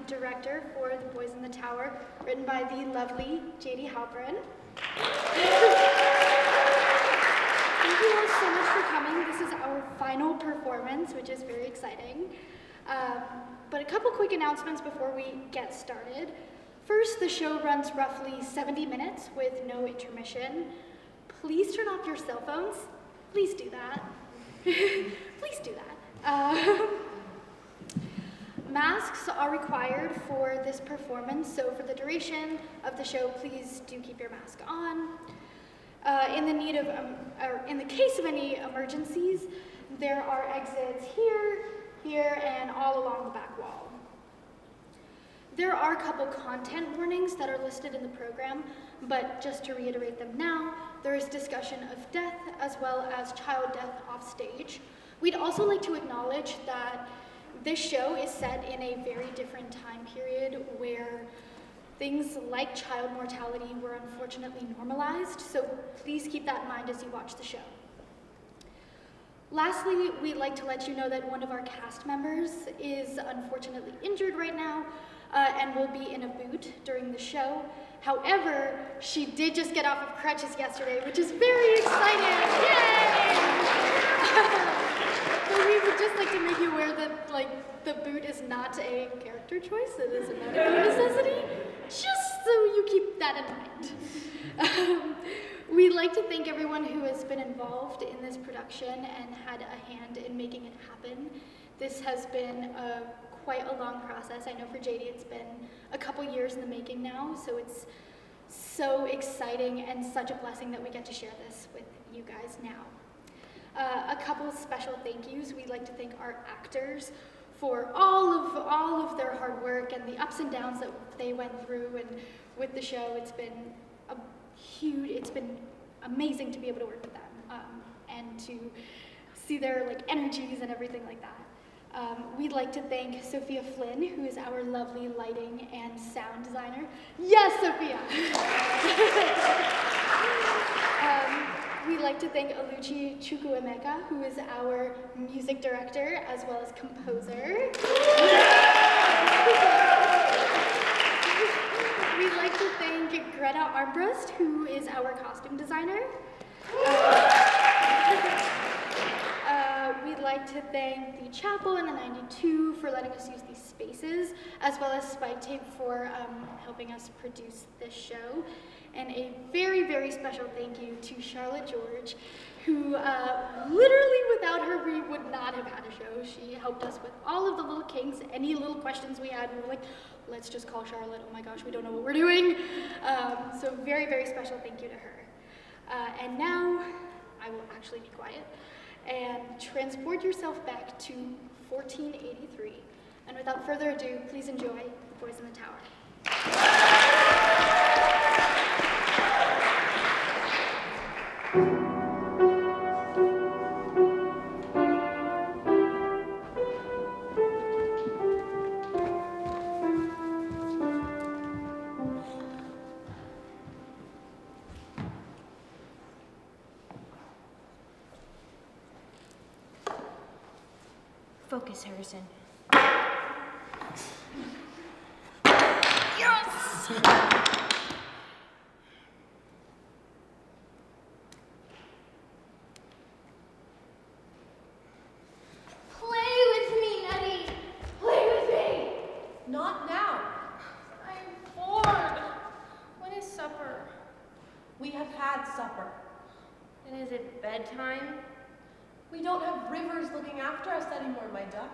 director for The Boys in the Tower, written by the lovely Jaydie Halperin. Thank you all so much for coming. This is our final performance, which is very exciting. But a couple quick announcements before we get started. First, the show runs roughly 70 minutes with no intermission. Please turn off your cell phones. Please do that. Please do that. Masks are required for this performance, so for the duration of the show, please do keep your mask on. In the case of any emergencies, there are exits here, and all along the back wall. There are a couple content warnings that are listed in the program, but just to reiterate them now, there is discussion of death as well as child death off stage. We'd also like to acknowledge that this show is set in a very different time period where things like child mortality were unfortunately normalized, so please keep that in mind as you watch the show. Lastly, we'd like to let you know that one of our cast members is unfortunately injured right now and will be in a boot during the show. However, she did just get off of crutches yesterday, which is very exciting. Yay! So we would just like to make you aware that the boot is not a character choice, it is a medical necessity, just so you keep that in mind. We'd like to thank everyone who has been involved in this production and had a hand in making it happen. This has been quite a long process. I know for Jaydie it's been a couple years in the making now, so it's so exciting and such a blessing that we get to share this with you guys now. A couple of special thank yous. We'd like to thank our actors for all of their hard work and the ups and downs that they went through, and with the show it's been amazing to be able to work with them and to see their energies and everything like that. We'd like to thank Sophia Flynn, who is our lovely lighting and sound designer. Yes, Sophia! We'd like to thank Oluchi Chukwuemeka, who is our music director as well as composer. We'd like to thank Greta Armbrust, who is our costume designer. We'd like to thank the Chapel and the 92 for letting us use these spaces, as well as Spike Tape for helping us produce this show. And a very, very special thank you to Charlotte George, who literally without her we would not have had a show. She helped us with all of the little kinks, any little questions we had. We were like, let's just call Charlotte. Oh my gosh, we don't know what we're doing. So very, very special thank you to her. And now I will actually be quiet and transport yourself back to 1483. And without further ado, please enjoy The Boys in the Tower. Focus, Harrison. Yes! Play with me, Neddy. Play with me. Not now. I'm bored. When is supper? We have had supper. And is it bedtime? We don't have rivers looking after us anymore, my duck.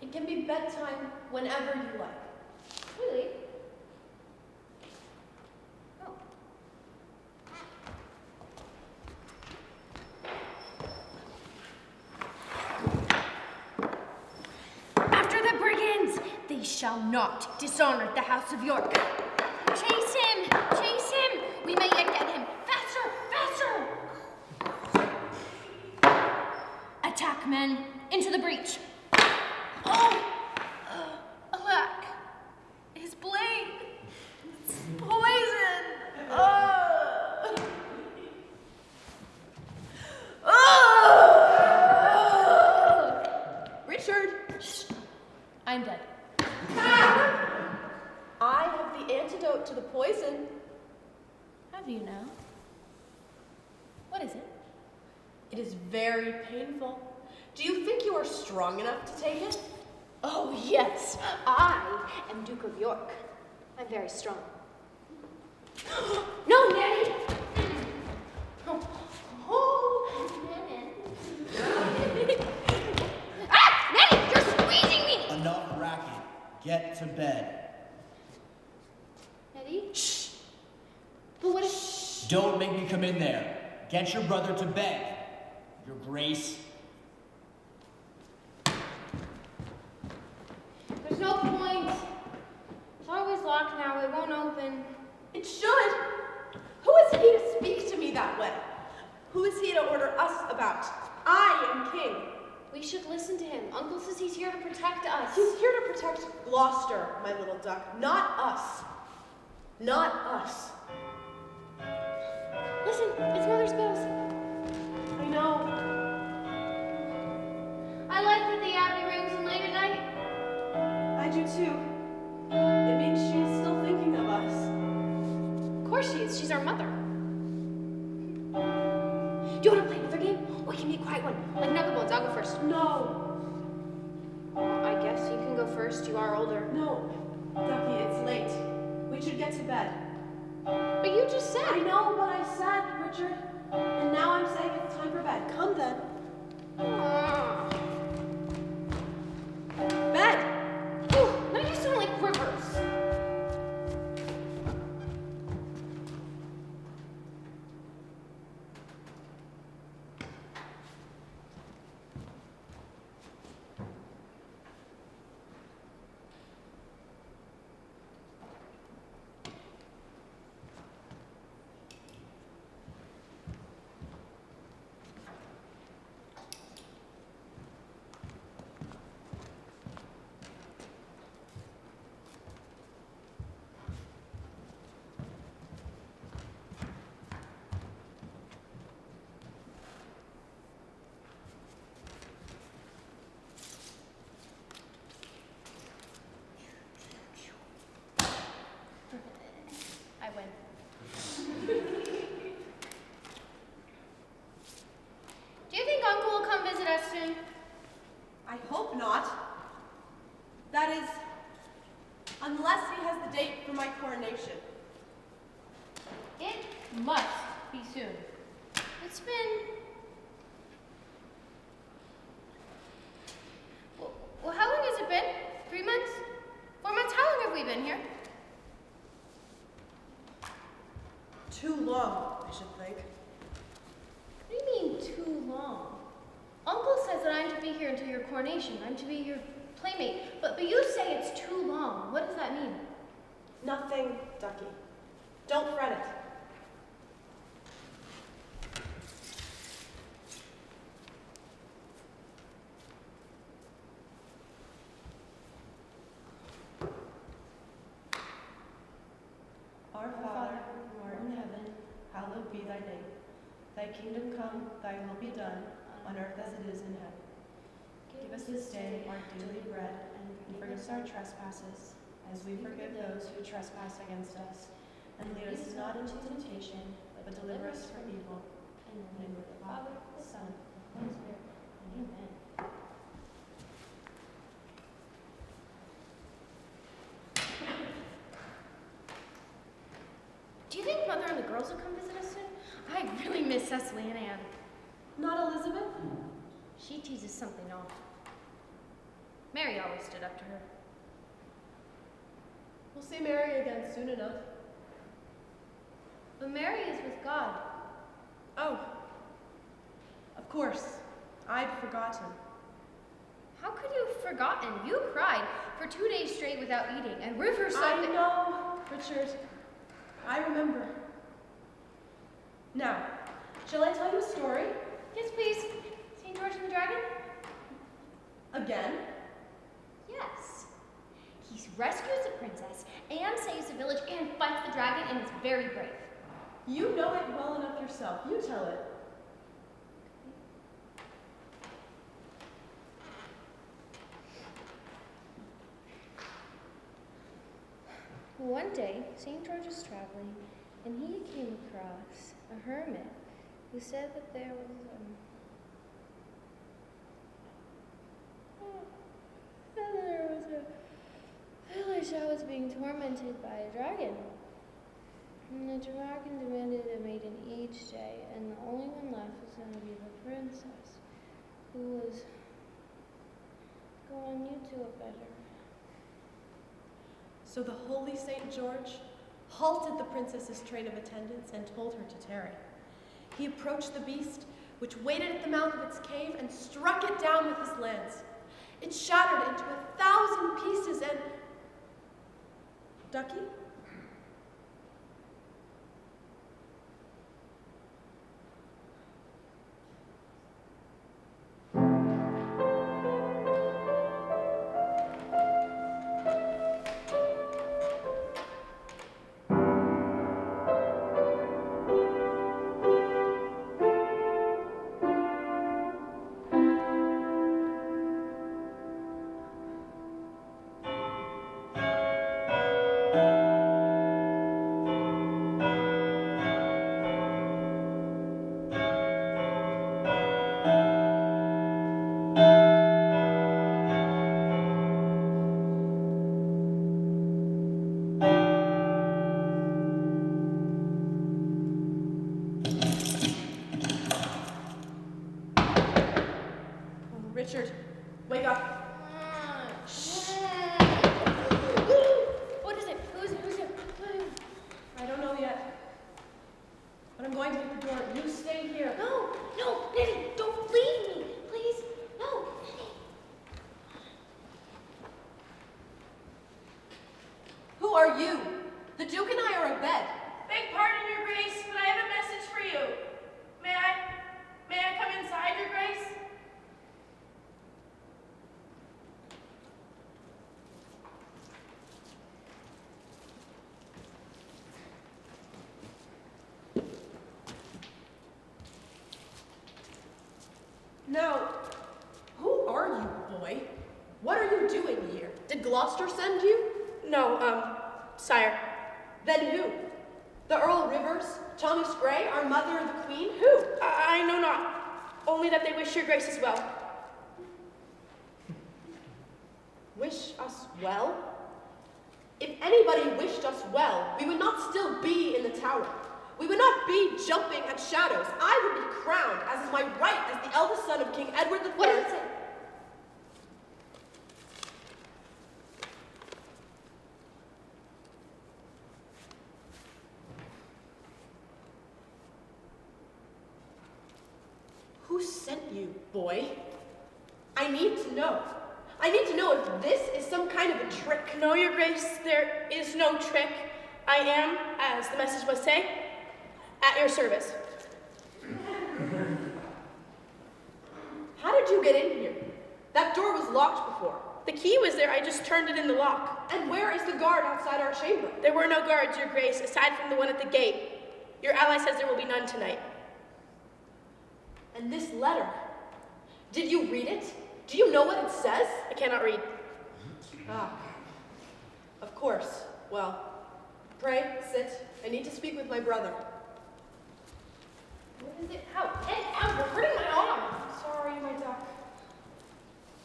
It can be bedtime whenever you like. Really? Oh. After the brigands! They shall not dishonor the House of York. Chase him! Chase him! We may yet get him. Faster! Faster! Attack, men! Into the breach! Oh! Alack! His blade! It's poison! Oh! Richard! Shh. I'm dead. It is very painful. Do you think you are strong enough to take it? Oh, yes, I am Duke of York. I'm very strong. No, Neddy! Ah! Neddy, you're squeezing me! Enough racket. Get to bed. Neddy? Shh! But what if... Don't make me come in there. Get your brother to bed. Your Grace. There's no point. It's always locked now. It won't open. It should. Who is he to speak to me that way? Who is he to order us about? I am king. We should listen to him. Uncle says he's here to protect us. He's here to protect Gloucester, my little duck, not us. Not us. Listen, it's Mother's bells. I know. I like that the Abbey rings late at night. I do too. It means she's still thinking of us. Of course she is. She's our mother. Do you want to play another game? Or give me a quiet one? Like Knucklebones. I'll go first. No. Well, I guess you can go first. You are older. No. Ducky, it's late. We should get to bed. But you just said. I know what I said, Richard. And now I'm saying it's time for bed. Come then. Aw. Bed! Ooh, now you sound like Rivers. I win. Do you think Uncle will come visit us soon? I hope not. That is, unless he has the date for my coronation. It must be soon. It's been... Well, how long has it been? 3 months? 4 months? How long have we been here? Too long, I should think. What do you mean, too long? Uncle says that I'm to be here until your coronation. I'm to be your playmate. But you say it's too long. What does that mean? Nothing, Ducky. Don't fret it. Our Father, who art in heaven, hallowed be thy name. Thy kingdom come, thy will be done, on earth as it is in heaven. Give us this day our daily bread, and forgive us our trespasses, as we forgive those who trespass against us. And lead us not into temptation, but deliver us from evil. In the name of the Father, the Son, and the Holy Spirit. Amen. Do you think Mother and the girls will come visit us soon? I really miss Cecily and Anne. Not Elizabeth? She teases something off. Mary always stood up to her. We'll see Mary again soon enough. But Mary is with God. Oh, of course. I'd forgotten. How could you have forgotten? You cried for 2 days straight without eating, and Rivers said I that... know, Richard. I remember. Now, shall I tell you a story? Yes, please. St. George and the Dragon? Again? Yes. He rescues the princess, and saves the village, and fights the dragon, and is very brave. You know it well enough yourself. You tell it. One day, St. George was traveling, and he came across a hermit who said that there was wish I was being tormented by a dragon. And the dragon demanded a maiden each day, and the only one left was going to be the princess, who was going you to a better. So the holy Saint George halted the princess's train of attendants and told her to tarry. He approached the beast, which waited at the mouth of its cave, and struck it down with his lance. It shattered into 1,000 pieces, and... Duckie? Richard, wake up. What is it? Who's it? I don't know yet. But I'm going to hit the door. You stay here. No, Neddy, don't leave me, please. No, Neddy. Who are you? The Duke and I are abed. Beg pardon, Your Grace, but I have a message for you. May I come inside, Your Grace? Now, who are you, boy? What are you doing here? Did Gloucester send you? No, sire. Then who? The Earl Rivers? Thomas Grey, our mother and the Queen? Who? I know not. Only that they wish Your Grace as well. Wish us well? If anybody wished us well, we would not still be in the tower. We would not be jumping at shadows. I would be crowned, as is my right as the eldest son of King Edward III. What does it say? Who sent you, boy? I need to know. I need to know if this is some kind of a trick. No, Your Grace, there is no trick. I am, as the message must say, at your service. How did you get in here? That door was locked before. The key was there, I just turned it in the lock. And where is the guard outside our chamber? There were no guards, Your Grace, aside from the one at the gate. Your ally says there will be none tonight. And this letter, did you read it? Do you know what it says? I cannot read. Ah, of course. Well, pray, sit. I need to speak with my brother. What is it? Ow, you're hurting my arm. Sorry, my duck.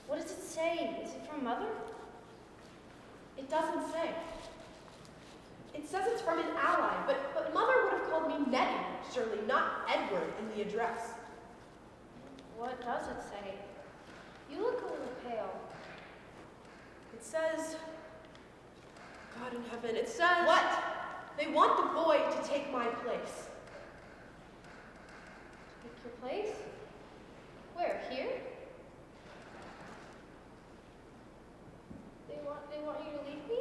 What does it say? Is it from Mother? It doesn't say. It says it's from an ally, but Mother would have called me Neddy, surely, not Edward in the address. What does it say? You look a little pale. It says, God in heaven, it says... What? They want the boy to take my place. Take your place? Where? Here? They want you to leave me?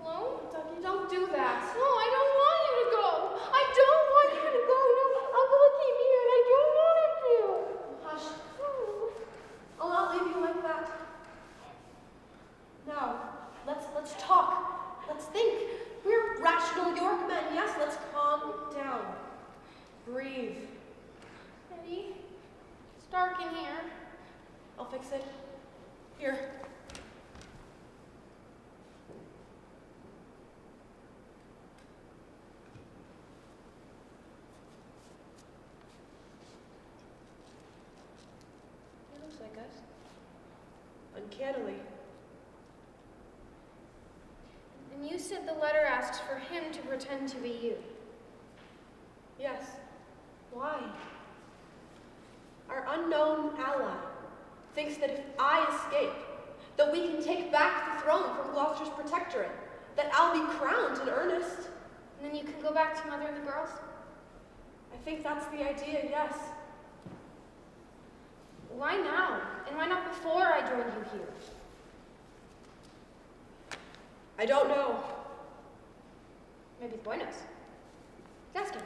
Alone? Duckie, don't do that. No, I don't want you to go. I don't want you to go. No, Uncle will keep me here and I don't want him to. Hush. I'll not leave you like that. Now, let's talk. Let's think. We're rational Yorkmen. Yes, let's calm down. Breathe. Neddy, it's dark in here. I'll fix it. Here. It looks like us. Uncannily. pretend to be you? Yes. Why? Our unknown ally thinks that if I escape, that we can take back the throne from Gloucester's protectorate, that I'll be crowned in earnest. And then you can go back to Mother and the girls? I think that's the idea, yes. Why now? And why not before I joined you here? I don't know. Maybe the boy knows. Let's ask him.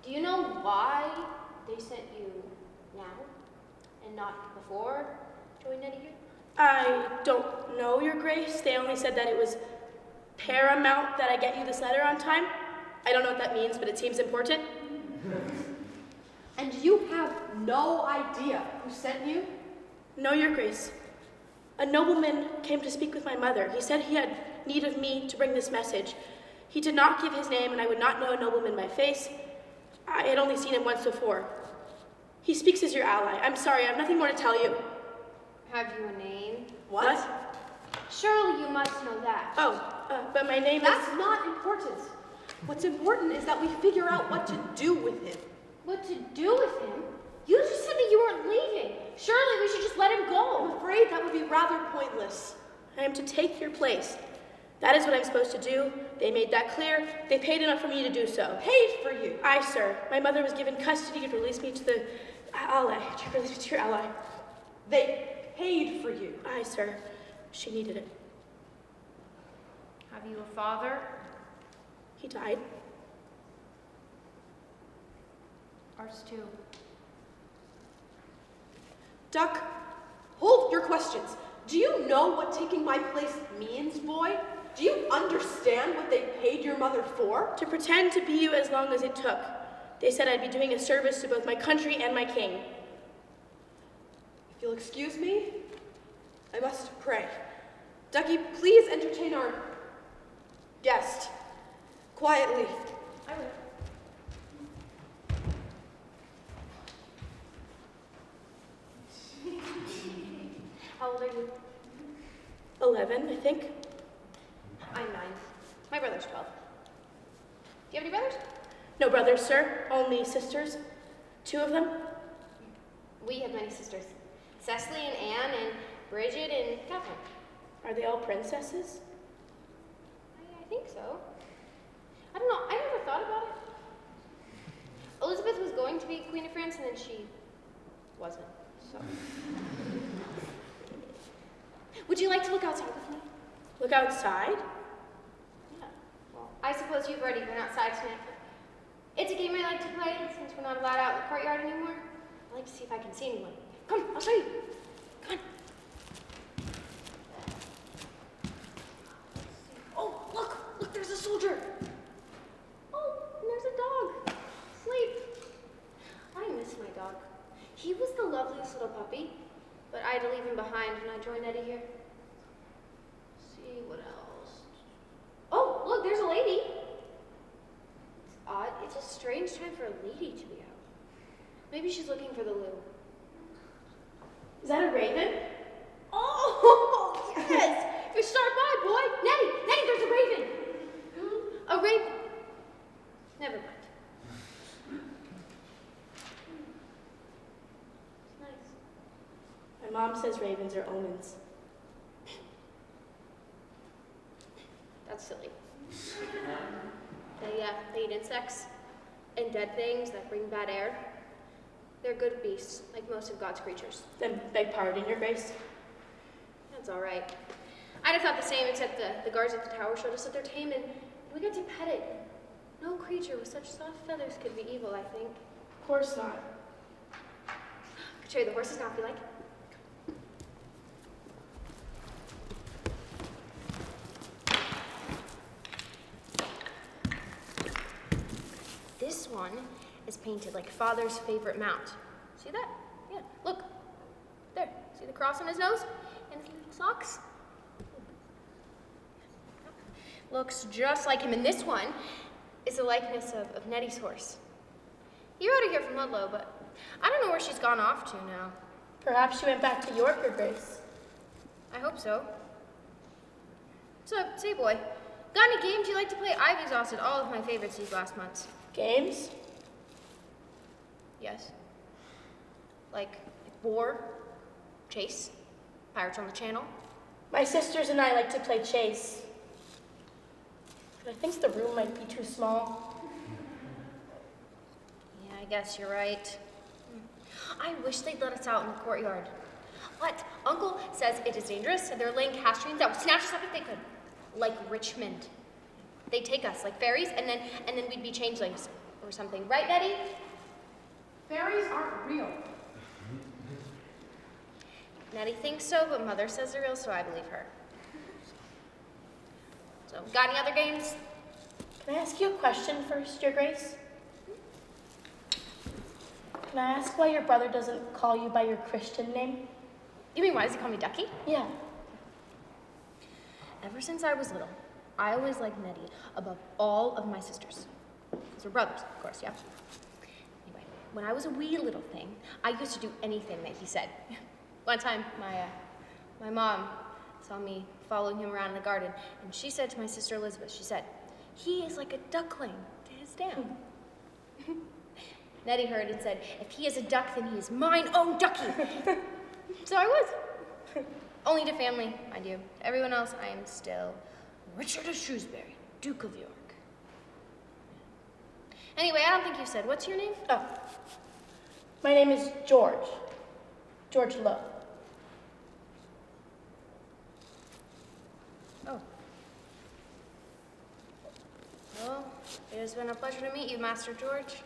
Do you know why they sent you now and not before joining Neddy here? I don't know, Your Grace. They only said that it was paramount that I get you this letter on time. I don't know what that means, but it seems important. And you have no idea who sent you? No, Your Grace. A nobleman came to speak with my mother. He said he had need of me to bring this message. He did not give his name, and I would not know a nobleman by face. I had only seen him once before. He speaks as your ally. I'm sorry, I have nothing more to tell you. Have you a name? What? Surely you must know that. But my name That's is... not important. What's important is that we figure out what to do with him. What to do with him? You just said that you weren't leaving. Surely we should just let him I'm go. afraid that would be rather pointless. I am to take your place. That is what I'm supposed to do. They made that clear. They paid enough for me to do so. Paid for you. Aye, sir. My mother was given custody to release me to the ally. To release me to your ally. They paid for you. Aye, sir. She needed it. Have you a father? He died. Ours too. Duck, hold your questions. Do you know what taking my place means, boy? Do you understand what they paid your mother for? To pretend to be you as long as it took. They said I'd be doing a service to both my country and my king. If you'll excuse me, I must pray. Ducky, please entertain our guest. Quietly. I will. How old are you? 11, I think. I'm 9. My brother's 12. Do you have any brothers? No brothers, sir. Only sisters. 2 of them. We have many sisters. Cecily and Anne and Bridget and Catherine. Are they all princesses? I think so. I don't know. I never thought about it. Elizabeth was going to be Queen of France and then she wasn't. So. Would you like to look outside with me? Look outside? Yeah. Well, I suppose you've already been outside tonight. It's a game I like to play since we're not allowed out in the courtyard anymore. I like to see if I can see anyone. Come, I'll show you. Come on. Oh, look, there's a soldier. Oh, and there's a dog. Sleep. I miss my dog. He was the loveliest little puppy, but I had to leave him behind when I joined Neddy here. See what else. Oh, look, there's a lady. It's odd. It's a strange time for a lady to be out. Maybe she's looking for the loo. Is that a raven? Oh, yes! You're sharp eye, boy. Neddy, there's a raven. A raven. Never mind. It's nice. My mom says ravens are omens. That's silly. They eat insects and dead things that bring bad air. They're good beasts, like most of God's creatures. Then beg pardon, Your Grace. That's all right. I'd have thought the same, except the guards at the tower showed us that they're tame, and we got to pet it. No creature with such soft feathers could be evil, I think. Of course not. I could show you the horses now if you like. This one is painted like Father's favorite mount. See that? Yeah, look. There. See the cross on his nose? And his little socks? Looks just like him. And this one is a likeness of Neddy's horse. You're out of here from Ludlow, but I don't know where she's gone off to now. Perhaps she went back to York, Your Grace. I hope so. So, say boy, got any games you like to play? I've exhausted all of my favorites these last months. Games? Yes. Like War, Chase, Pirates on the Channel. My sisters and I like to play chase. But I think the room might be too small. Yeah, I guess you're right. I wish they'd let us out in the courtyard. But Uncle says it is dangerous, and they're laying cash trains that would snatch us up if they could. Like Richmond. They'd take us like fairies, and then we'd be changelings or something. Right, Neddy? Fairies aren't real. Neddy thinks so, but Mother says they're real, so I believe her. So, got any other games? Can I ask you a question first, Your Grace? Can I ask why your brother doesn't call you by your Christian name? You mean, why does he call me Duckie? Yeah. Ever since I was little, I always liked Neddy above all of my sisters. Because we're brothers, of course, yeah. Anyway, when I was a wee little thing, I used to do anything that he said. One time, my mom saw me following him around in the garden, and she said to my sister Elizabeth, she said, "He is like a duckling to his dam." Neddy heard and said, "If he is a duck, then he is mine own ducky." So I was. Only to family, mind you. To everyone else, I am still Richard of Shrewsbury, Duke of York. Anyway, I don't think you said. What's your name? Oh. My name is George. George Lowe. Oh. Well, it has been a pleasure to meet you, Master George.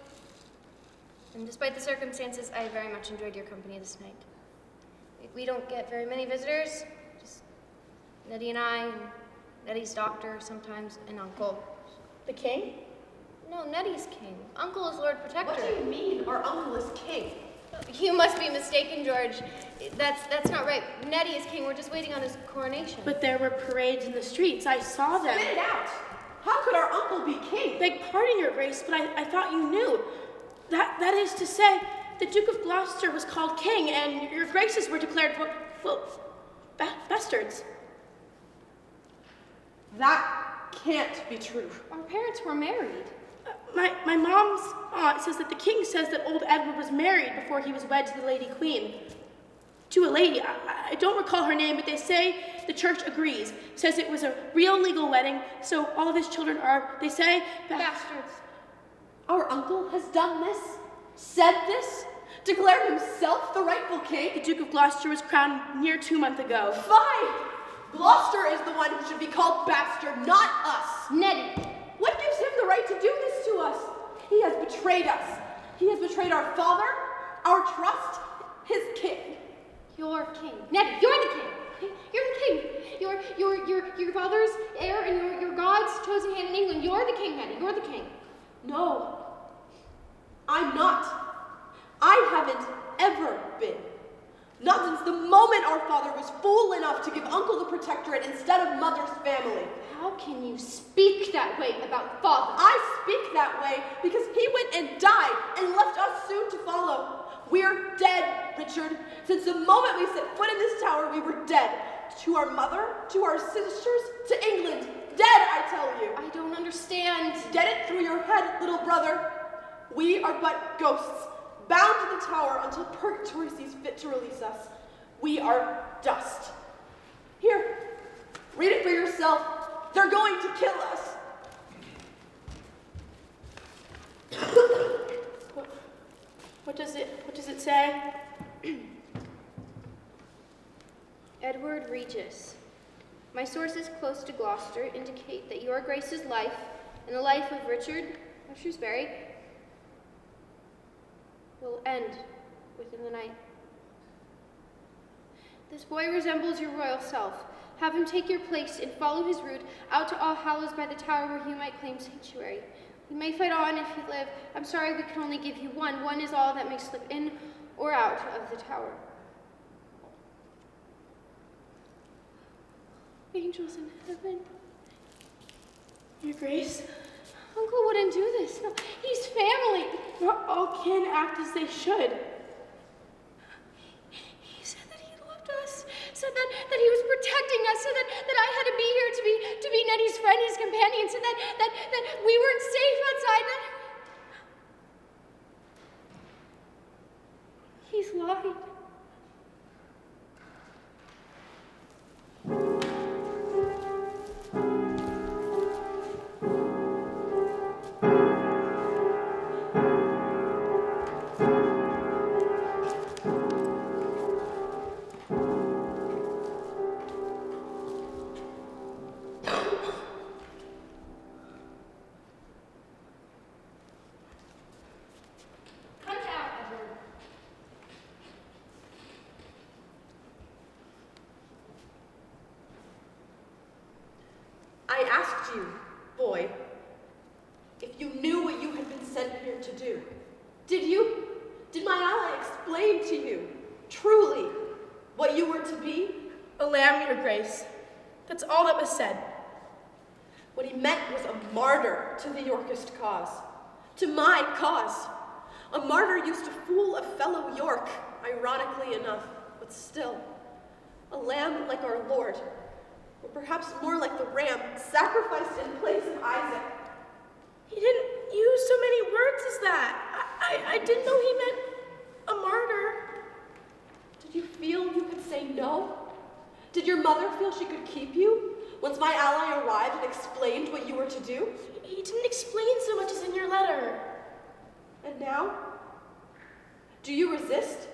And despite the circumstances, I very much enjoyed your company this night. We don't get very many visitors, just Neddy and I, and Neddy's doctor sometimes, and Uncle. The king? No, Neddy's king. Uncle is Lord Protector. What do you mean our uncle is king? You must be mistaken, George. That's not right. Neddy is king. We're just waiting on his coronation. But there were parades in the streets. I saw them. Spit it out! How could our uncle be king? Beg pardon, Your Grace, but I thought you knew. That is to say, the Duke of Gloucester was called king, and Your Graces were declared, bastards. That can't be true. Our parents were married. My mom's aunt says that the king says that old Edward was married before he was wed to the Lady Queen. To a lady. I don't recall her name, but they say the church agrees. Says it was a real legal wedding, so all of his children are, they say, Bastards. Our uncle has done this, said this, declared himself the rightful king. The Duke of Gloucester was crowned near 2 months ago. Fine! Gloucester is the one who should be called bastard, not us. Neddy. What gives him the right to do this to us? He has betrayed us. He has betrayed our father, our trust, his king. You're king. Neddy, you're the king. You're the king. You're your father's heir and your God's chosen hand in England. You're the king, Neddy. You're the king. No, I'm not. I haven't ever been. Not since the moment our father was fool enough to give Uncle the Protectorate instead of Mother's family. How can you speak that way about father? I speak that way because he went and died and left us soon to follow. We're dead, Richard. Since the moment we set foot in this tower, we were dead. To our mother, to our sisters, to England. Dead, I tell you. I don't understand. Get it through your head, little brother. We are but ghosts, bound to the tower until purgatory sees fit to release us. We are dust. Here, read it for yourself. They're going to kill us. What does it say? Edward Regis. My sources close to Gloucester indicate that your Grace's life and the life of Richard of Shrewsbury will end within the night. This boy resembles your royal self. Have him take your place and follow his route out to All Hallows by the tower where he might claim sanctuary. We may fight on if you live. I'm sorry we can only give you one. One is all that may slip in or out of the tower. Angels in heaven. Your Grace, Uncle wouldn't do this. No, he's family. not all kin act as they should. He said that he loved us. Said that he was protecting us so that I had to be here to be Neddy's friend, his companion, so that we weren't safe outside. He's lied. I asked you, boy, if you knew what you had been sent here to do. Did you? Did my ally explain to you, truly, what you were to be? A lamb, your grace. That's all that was said. What he meant was a martyr to the Yorkist cause, to my cause. A martyr used to fool a fellow York, ironically enough, but still. A lamb like our Lord, or perhaps more like the ram, sacrificed in place of Isaac. He didn't use so many words as that. I didn't know he meant a martyr. Did you feel you could say no? Did your mother feel she could keep you once my ally arrived and explained what you were to do? He didn't explain so much as in your letter. And now? Do you resist?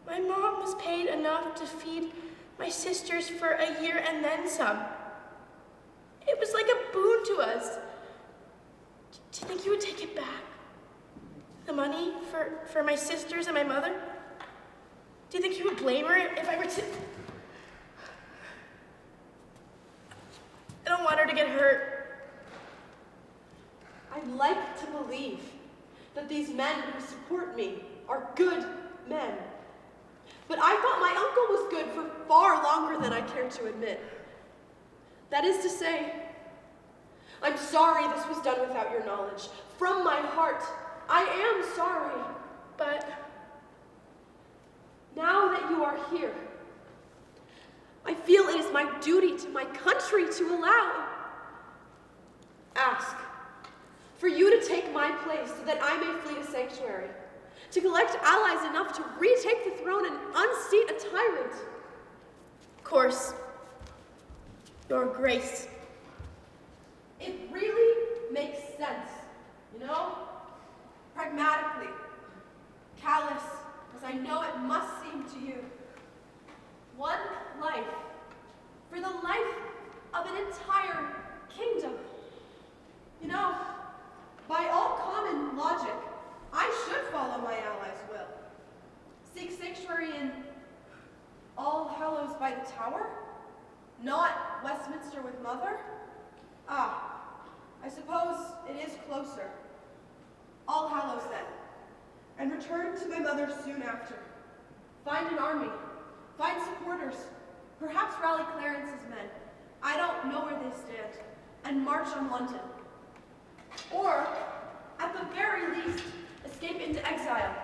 My mom was paid enough to feed my sisters for a year and then some. It was like a boon to us. Do you think you would take it back? The money for my sisters and my mother? Do you think you would blame her if I were to... I don't want her to get hurt. I'd like to believe that these men who support me are good men. But I thought my uncle was good for far longer than I care to admit. That is to say, I'm sorry this was done without your knowledge. From my heart, I am sorry. But now that you are here, I feel it is my duty to my country to allow, ask, for you to take my place so that I may flee to sanctuary, to collect allies enough to retake the throne and unseat a tyrant. of course, your grace. It really makes sense, you know? Pragmatically, callous, as I know it must seem to you. One life, for the life of an entire kingdom. You know, by all common logic, I should follow my ally's will. Seek sanctuary in All Hallows by the Tower, not Westminster with Mother. Ah, I suppose it is closer. All Hallows then, and return to my mother soon after. Find an army, find supporters, perhaps rally Clarence's men. I don't know where they stand, and march on London. Or, at the very least, escape into exile,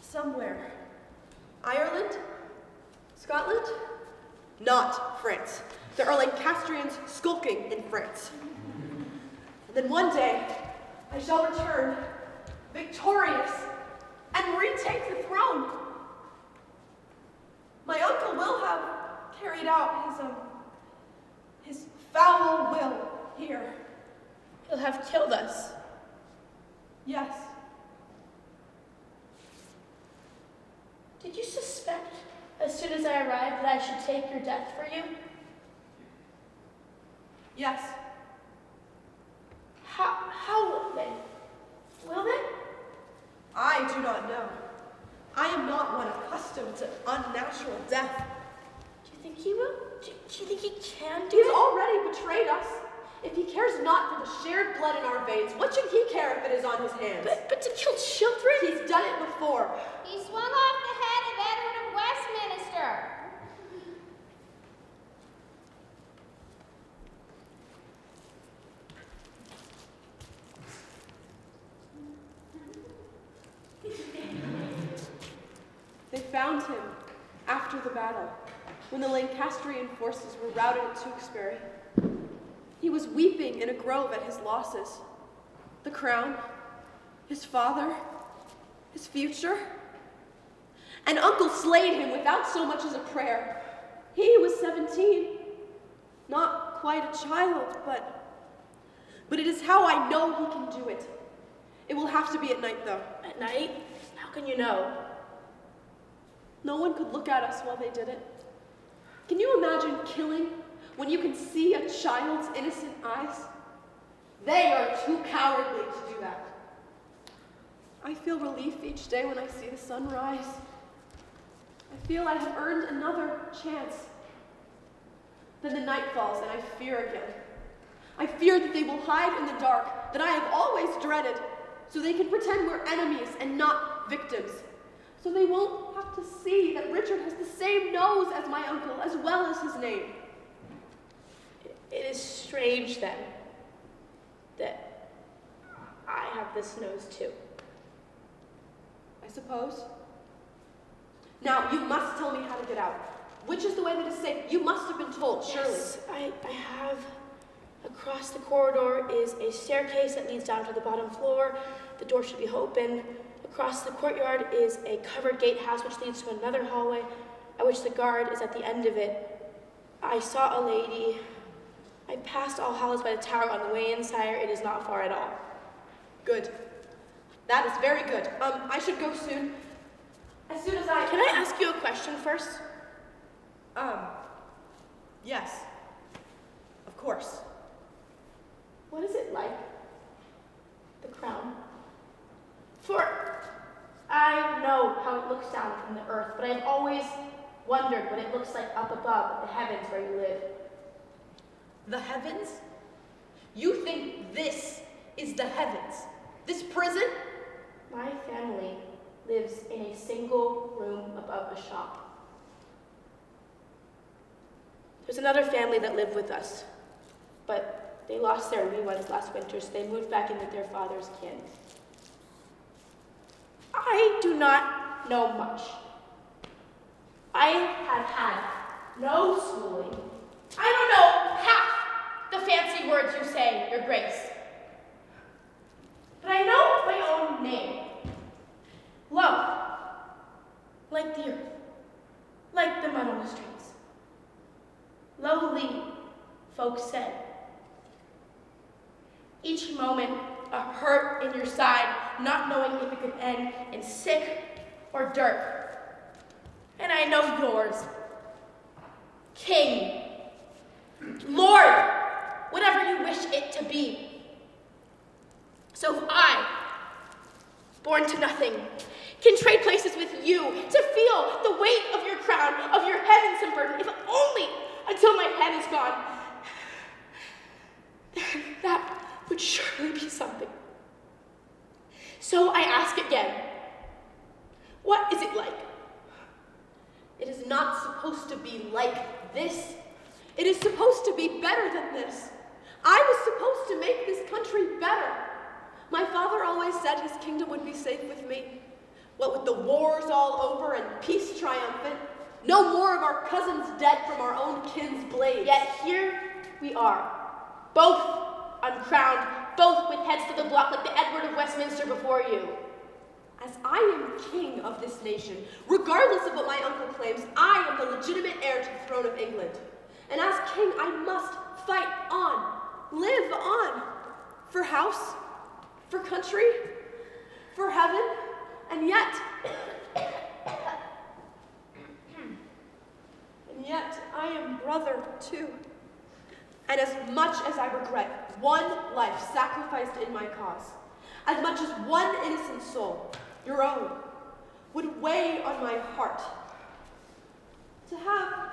somewhere. Ireland? Scotland? Not France. There are Lancastrians skulking in France. And then one day, I shall return, victorious, and retake the throne. My uncle will have carried out his foul will here. He'll have killed us. Yes. Did you suspect, as soon as I arrived, that I should take your death for you? Yes. How will they? Will they? I do not know. I am not one accustomed to unnatural death. Do you think he will? Do you think he can do He's it? already betrayed us. If he cares not for the shared blood in our veins, what should he care if it is on his hands? But to kill children? He's done it before. He swung off the head of Edward of Westminster. They found him after the battle, when the Lancastrian forces were routed at Tewkesbury. He was weeping in a grove at his losses. The crown, his father, his future. And uncle slayed him without so much as a prayer. He was 17, not quite a child, but it is how I know he can do it. It will have to be at night, though. At night? How can you know? No one could look at us while they did it. Can you imagine killing when you can see a child's innocent eyes? They are too cowardly to do that. I feel relief each day when I see the sun rise. I feel I have earned another chance. Then the night falls and I fear again. I fear that they will hide in the dark that I have always dreaded, so they can pretend we're enemies and not victims. So they won't have to see that Richard has the same nose as my uncle, as well as his name. It is strange, then, that I have this nose, too. I suppose. Now, you must tell me how to get out. Which is the way that is safe? You must have been told, surely. Yes, I have. Across the corridor is a staircase that leads down to the bottom floor. The door should be open. Across the courtyard is a covered gatehouse which leads to another hallway, at which the guard is at the end of it. I saw a lady. I passed All Hallows by the tower on the way inside. It is not far at all. Good. That is very good. I should go soon. As soon as I... Can I ask you a question first? Yes. Of course. What is it like? The crown? For I know how it looks down from the earth, but I've always wondered what it looks like up above, at the heavens where you live. The heavens? You think this is the heavens? This prison? My family lives in a single room above a shop. There's another family that lived with us, but they lost their wee ones last winter, so they moved back in with their father's kin. I do not know much. I have had no schooling. I don't know half the fancy words you say, Your Grace. But I know my own name. Low, like the earth, like the mud on the streets. Lowly, folks said. Each moment, a hurt in your side, not knowing if it could end in sick or dirt. And I know yours. King, Lord, whatever you wish it to be. So if I, born to nothing, can trade places with you to feel the weight of your crown, of your heavens burden, if only until my head is gone, that would surely be something. So I ask again, what is it like? It is not supposed to be like this. It is supposed to be better than this. I was supposed to make this country better. My father always said his kingdom would be safe with me. What with the wars all over and peace triumphant, no more of our cousins dead from our own kin's blades. Yet here we are, both uncrowned, both with heads to the block like the Edward of Westminster before you. As I am king of this nation, regardless of what my uncle claims, I am the legitimate heir to the throne of England. And as king, I must fight on, live on, for house, for country, for heaven, and yet I am brother too. And as much as I regret one life sacrificed in my cause, as much as one innocent soul, your own, would weigh on my heart, to have,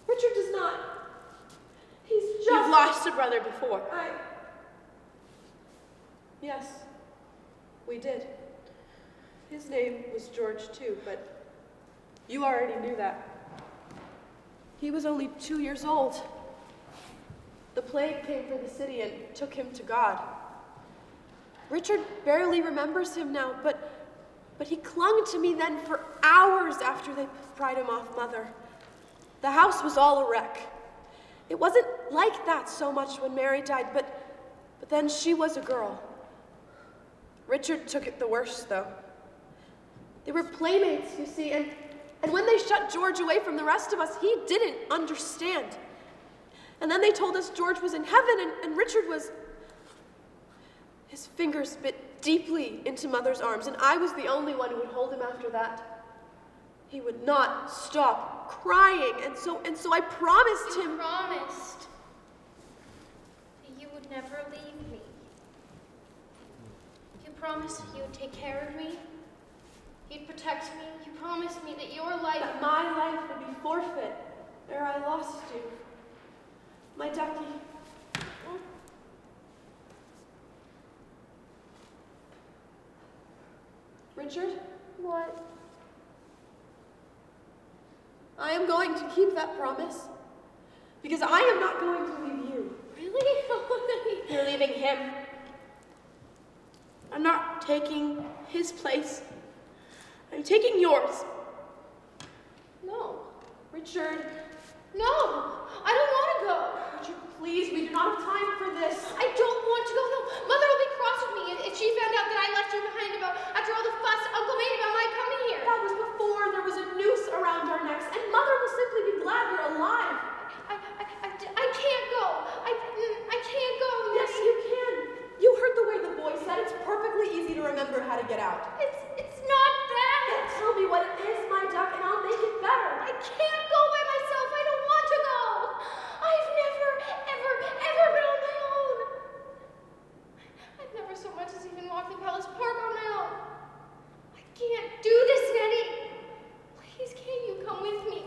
Richard does not, he's just... You've lost a brother before. Yes, we did. His name was George too, but you already knew that. He was only 2 years old. The plague came for the city and took him to God. Richard barely remembers him now, but he clung to me then for hours after they pried him off Mother. The house was all a wreck. It wasn't like that so much when Mary died, but then she was a girl. Richard took it the worst, though. They were playmates, you see, and when they shut George away from the rest of us, he didn't understand. And then they told us George was in heaven and Richard was... His fingers bit deeply into Mother's arms, and I was the only one who would hold him after that. He would not stop crying, and so I promised him... You promised that you would never leave me. You promised that you would take care of me. You'd protect me. You promised me that your life... That my life would be forfeit ere I lost you. My Duckie. Richard? What? I am going to keep that promise, because I am not going to leave you. Really? You're leaving him. I'm not taking his place. I'm taking yours. No. Richard. No! I don't want to go. Richard, please, we do not have time for this. I don't want to go. No. Mother will be cross with me if she found out that I left you behind after all the fuss Uncle made about my coming here. That was before there was a noose around our necks, and Mother will simply be glad we're alive. I can't go. I can't go. Yes, you can. You heard the way the boy said. It's perfectly easy to remember how to get out. It's not that. Then tell me what it is, my duck, and I'll make it better. I can't go by myself. I don't want to go. I've never, ever been on my own. I've never so much as even walked the Palace Park on my own. I can't do this, Neddy. Please, can't you come with me?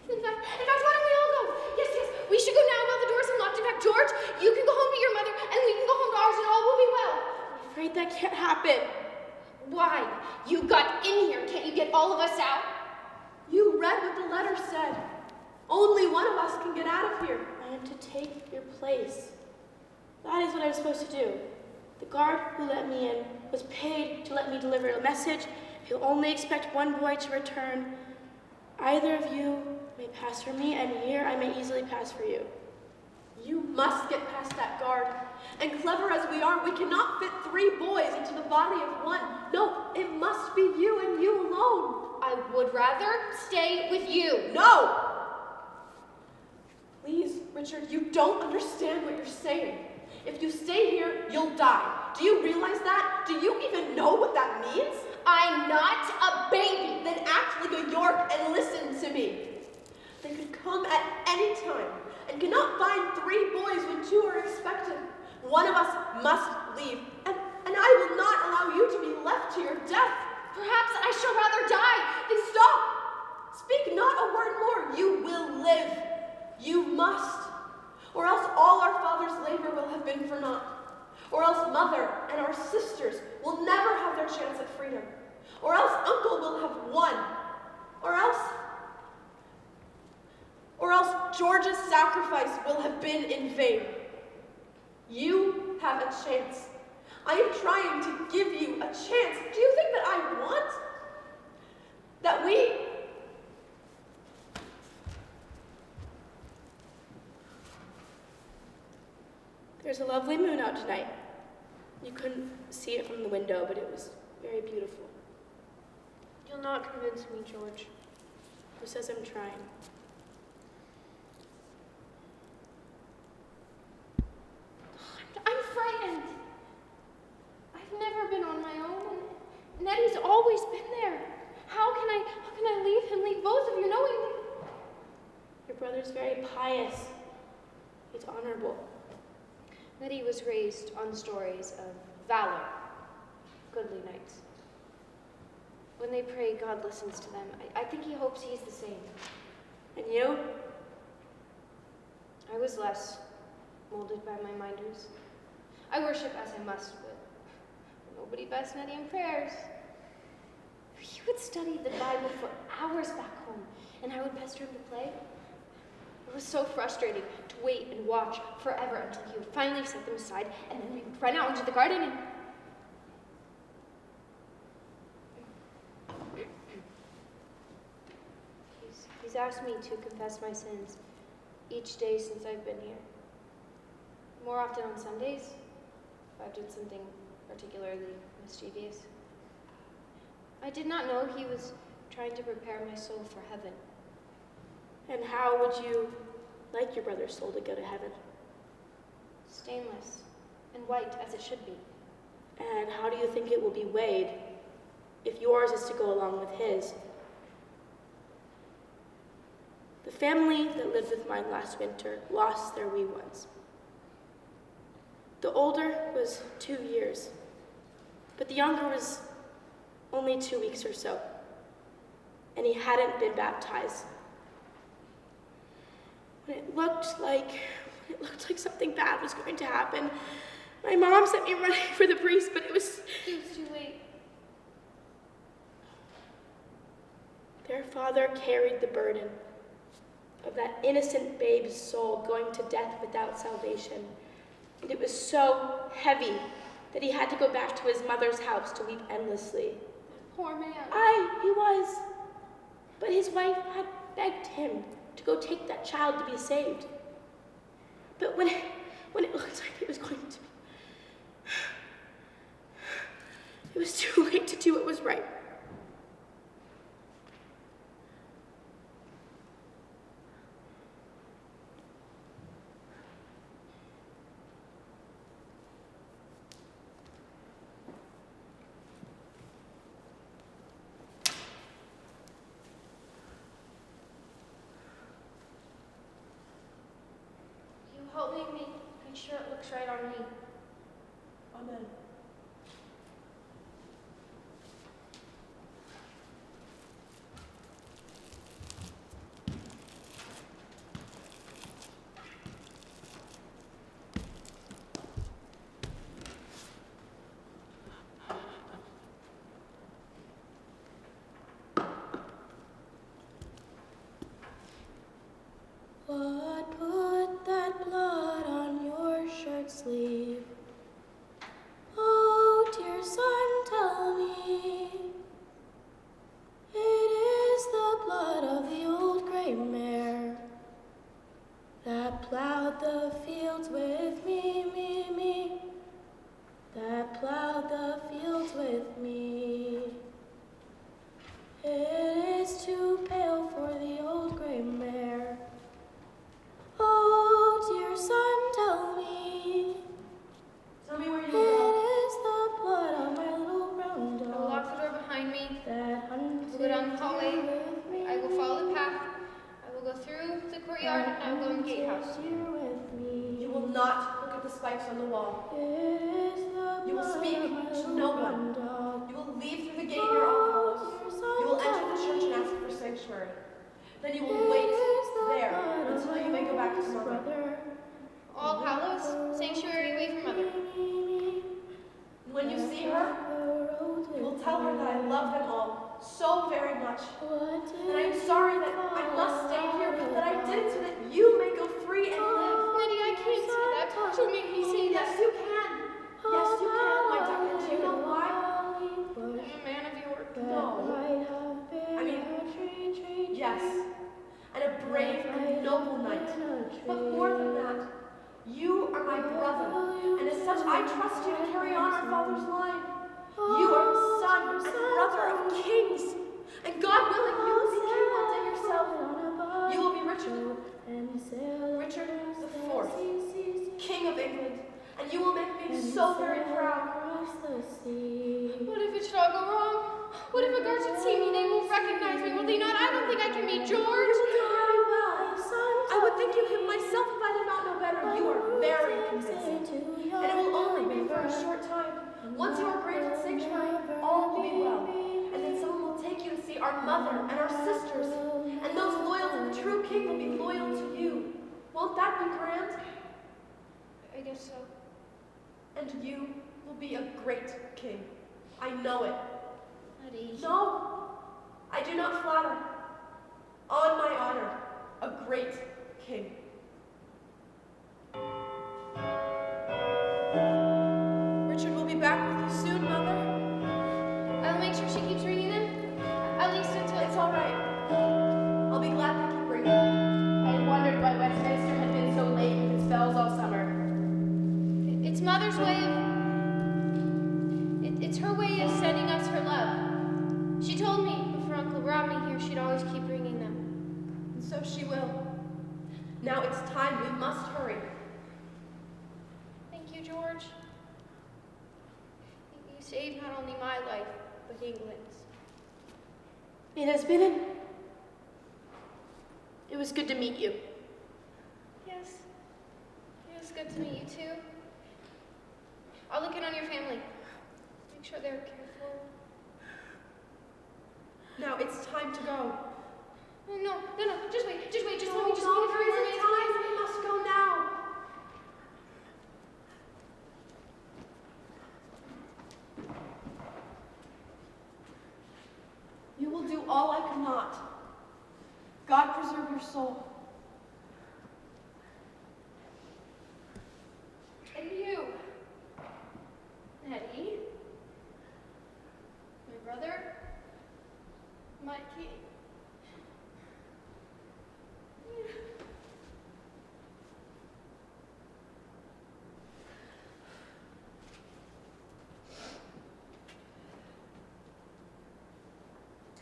In fact, why don't we all go? Yes, we should go now while the door's unlocked. In fact, George, you can go home to your mother, and we can go home to ours, and all will be well. I'm afraid that can't happen. Why? You got in here. Can't you get all of us out? You read what the letter said. Only one of us can get out of here. I am to take your place. That is what I'm supposed to do. The guard who let me in was paid to let me deliver a message. He'll only expect one boy to return. Either of you may pass for me, and here I may easily pass for you. You must get past that guard. And clever as we are, we cannot fit 3 boys into the body of one. No, it must be you and you alone. I would rather stay with you. No! Please, Richard, you don't understand what you're saying. If you stay here, you'll die. Do you realize that? Do you even know what that means? I'm not a baby. Then act like a York and listen to me. They could come at any time and cannot find 3 boys when 2 are expected. One of us must leave, and I will not allow you to be left to your death. Perhaps I shall rather die. Then stop! Speak not a word more. You will live. You must. Or else all our father's labor will have been for naught. Or else Mother and our sisters will never have their chance at freedom. Or else Uncle will have won. Or else George's sacrifice will have been in vain. You have a chance. I am trying to give you a chance. Do you think that I want? That we... There's a lovely moon out tonight. You couldn't see it from the window, but it was very beautiful. You'll not convince me, George. Who says I'm trying? I'm frightened. I've never been on my own, and Neddy's always been there. How can I leave him, leave both of you knowingly? Your brother's very pious. He's honorable. Neddy was raised on stories of valor, goodly knights. When they pray, God listens to them. I think he hopes he's the same. And you? I was less molded by my minders. I worship as I must, but nobody bests Neddy in prayers. He would study the Bible for hours back home, and I would pester him to play. It was so frustrating to wait and watch forever until he would finally set them aside, and then we would run out into the garden and... He's asked me to confess my sins each day since I've been here. More often on Sundays, if I've done something particularly mischievous. I did not know he was trying to prepare my soul for heaven. And how would you like your brother's soul to go to heaven? Stainless and white as it should be. And how do you think it will be weighed if yours is to go along with his? The family that lived with mine last winter lost their wee ones. The older was 2 years, but the younger was only 2 weeks or so, and he hadn't been baptized. When it looked like something bad was going to happen, my mom sent me running for the priest, but it was too late. Their father carried the burden of that innocent babe's soul going to death without salvation. And it was so heavy that he had to go back to his mother's house to weep endlessly. Poor man. He was. But his wife had begged him to go take that child to be saved. But when it looked like it was going to be, it was too late to do what was right. Help me make sure it looks right on me. Amen. What put that blood on your shirt sleeve? Oh, dear son, tell me. It is the blood of the old gray mare that plowed the fields with me, that plowed the fields with me. It is too pale for the old gray mare. Oh, dear son, tell me. Tell me where you It go. is the blood of my little brown I will dog lock the door behind me. that hunted Go down the hallway. with me. I will follow the path. I will go through the courtyard and I will go in the gatehouse. Here with me. You will not look at the spikes on the wall. It is the You will blood speak of my to little no brown one. dog. You will leave through the gate near All Hallows. Dear son, You will enter the tell church and me. ask for sanctuary. Then you will wait there until you may go back to mother. All Hallows, sanctuary away from mother. When you see her, you will tell her that I love them all so very much. And I am sorry that I must stay here, but that I did it so that you may go free and live. Neddy, I can't say that. Don't make me say Yes, that. you can. Yes, you can, my duck. And do you know why? I'm a man of your word. No. I mean, yes. And a brave and noble knight. But more than that, you are my brother, and as such I trust you to carry on our father's line. You are the son and brother of kings, and God willing, you will be king one day yourself. You will be Richard IV, King of England, and you will make me so very proud. What if it should all go wrong? What if a guard should see me? They won't recognize me, will they not? I don't think I can be George. You will do very well. I would think you him myself if I did not know better. You are very convincing, and it will only be for a short time. Once you are granted sanctuary, all will be well, and then someone will take you to see our mother and our sisters, and those loyal to the true king will be loyal to you. Won't that be grand? I guess so. And you will be a great king. I know it. Neddy. No, I do not flatter. On my honor, a great king. Richard will be back with you soon, Mother. I'll make sure she keeps reading them. At least until It's all right. I'll be glad they It's Mother's way of... It's her way of sending us her love. She told me before Uncle brought me here she'd always keep bringing them. And so she will. Now it's time. We must hurry. Thank you, George. You saved not only my life, but England's. It has been It was good to meet you. Yes. It was good to meet you, too. I'll look in on your family. Make sure they're cared for. Now it's time to go. No, just wait, just let me just No, wait a few more there isn't minutes. time. We must go now. You will do all I cannot. God preserve your soul. And you, Neddy, my brother, my king.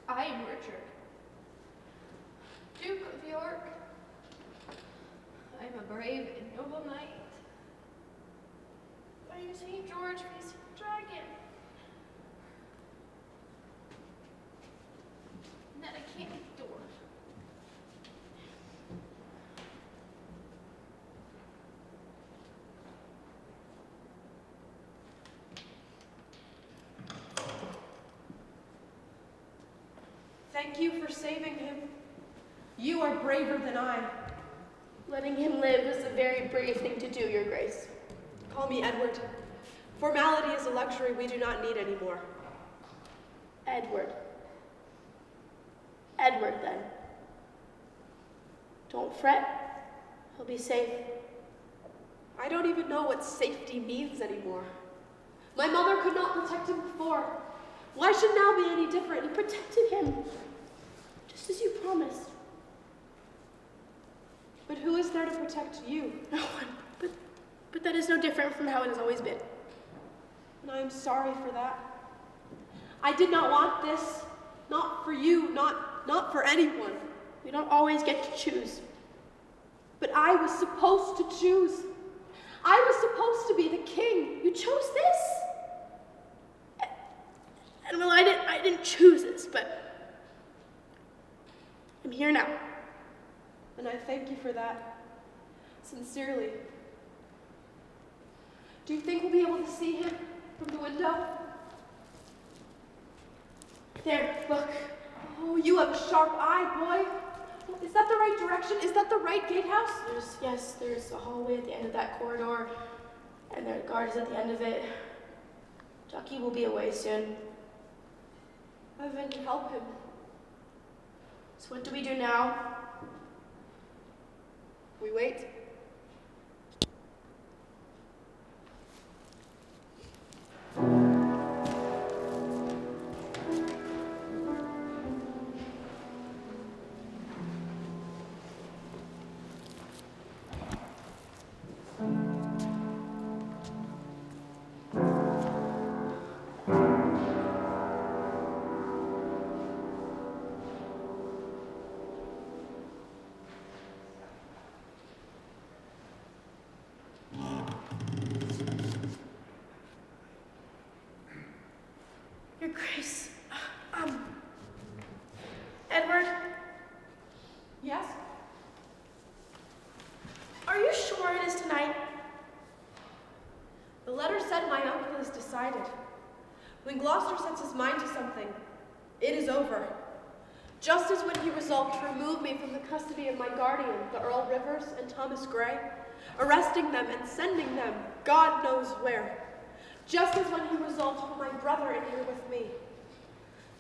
I am Richard, Duke of York. I am a brave and noble knight. I am St. George facing the dragon. And then I can't get the door. Thank you for saving him. You are braver than I. Letting him live was a very brave thing to do, Your Grace. Call me Edward. Formality is a luxury we do not need anymore. Edward. Edward, then. Don't fret. He'll be safe. I don't even know what safety means anymore. My mother could not protect him before. Why should now be any different? You protected him, just as you promised. But who is there to protect you? No one. But that is no different from how it has always been. And I am sorry for that. I did not want this. Not for you, not for anyone. We don't always get to choose. But I was supposed to choose. I was supposed to be the king. You chose this. And well, I didn't choose this, but I'm here now. And I thank you for that. Sincerely. Do you think we'll be able to see him from the window? There, look. Oh, you have a sharp eye, boy. Is that the right direction? Is that the right gatehouse? There's a hallway at the end of that corridor, and there are guards at the end of it. Duckie will be away soon. I've been to help him. So what do we do now? We wait. Your Grace, Edward, Yes? are you sure it is tonight? The letter said my uncle is decided. When Gloucester sets his mind to something, it is over. Just as when he resolved to remove me from the custody of my guardian, the Earl Rivers and Thomas Grey, arresting them and sending them God knows where. Just as when he resolved to put my brother in here with me.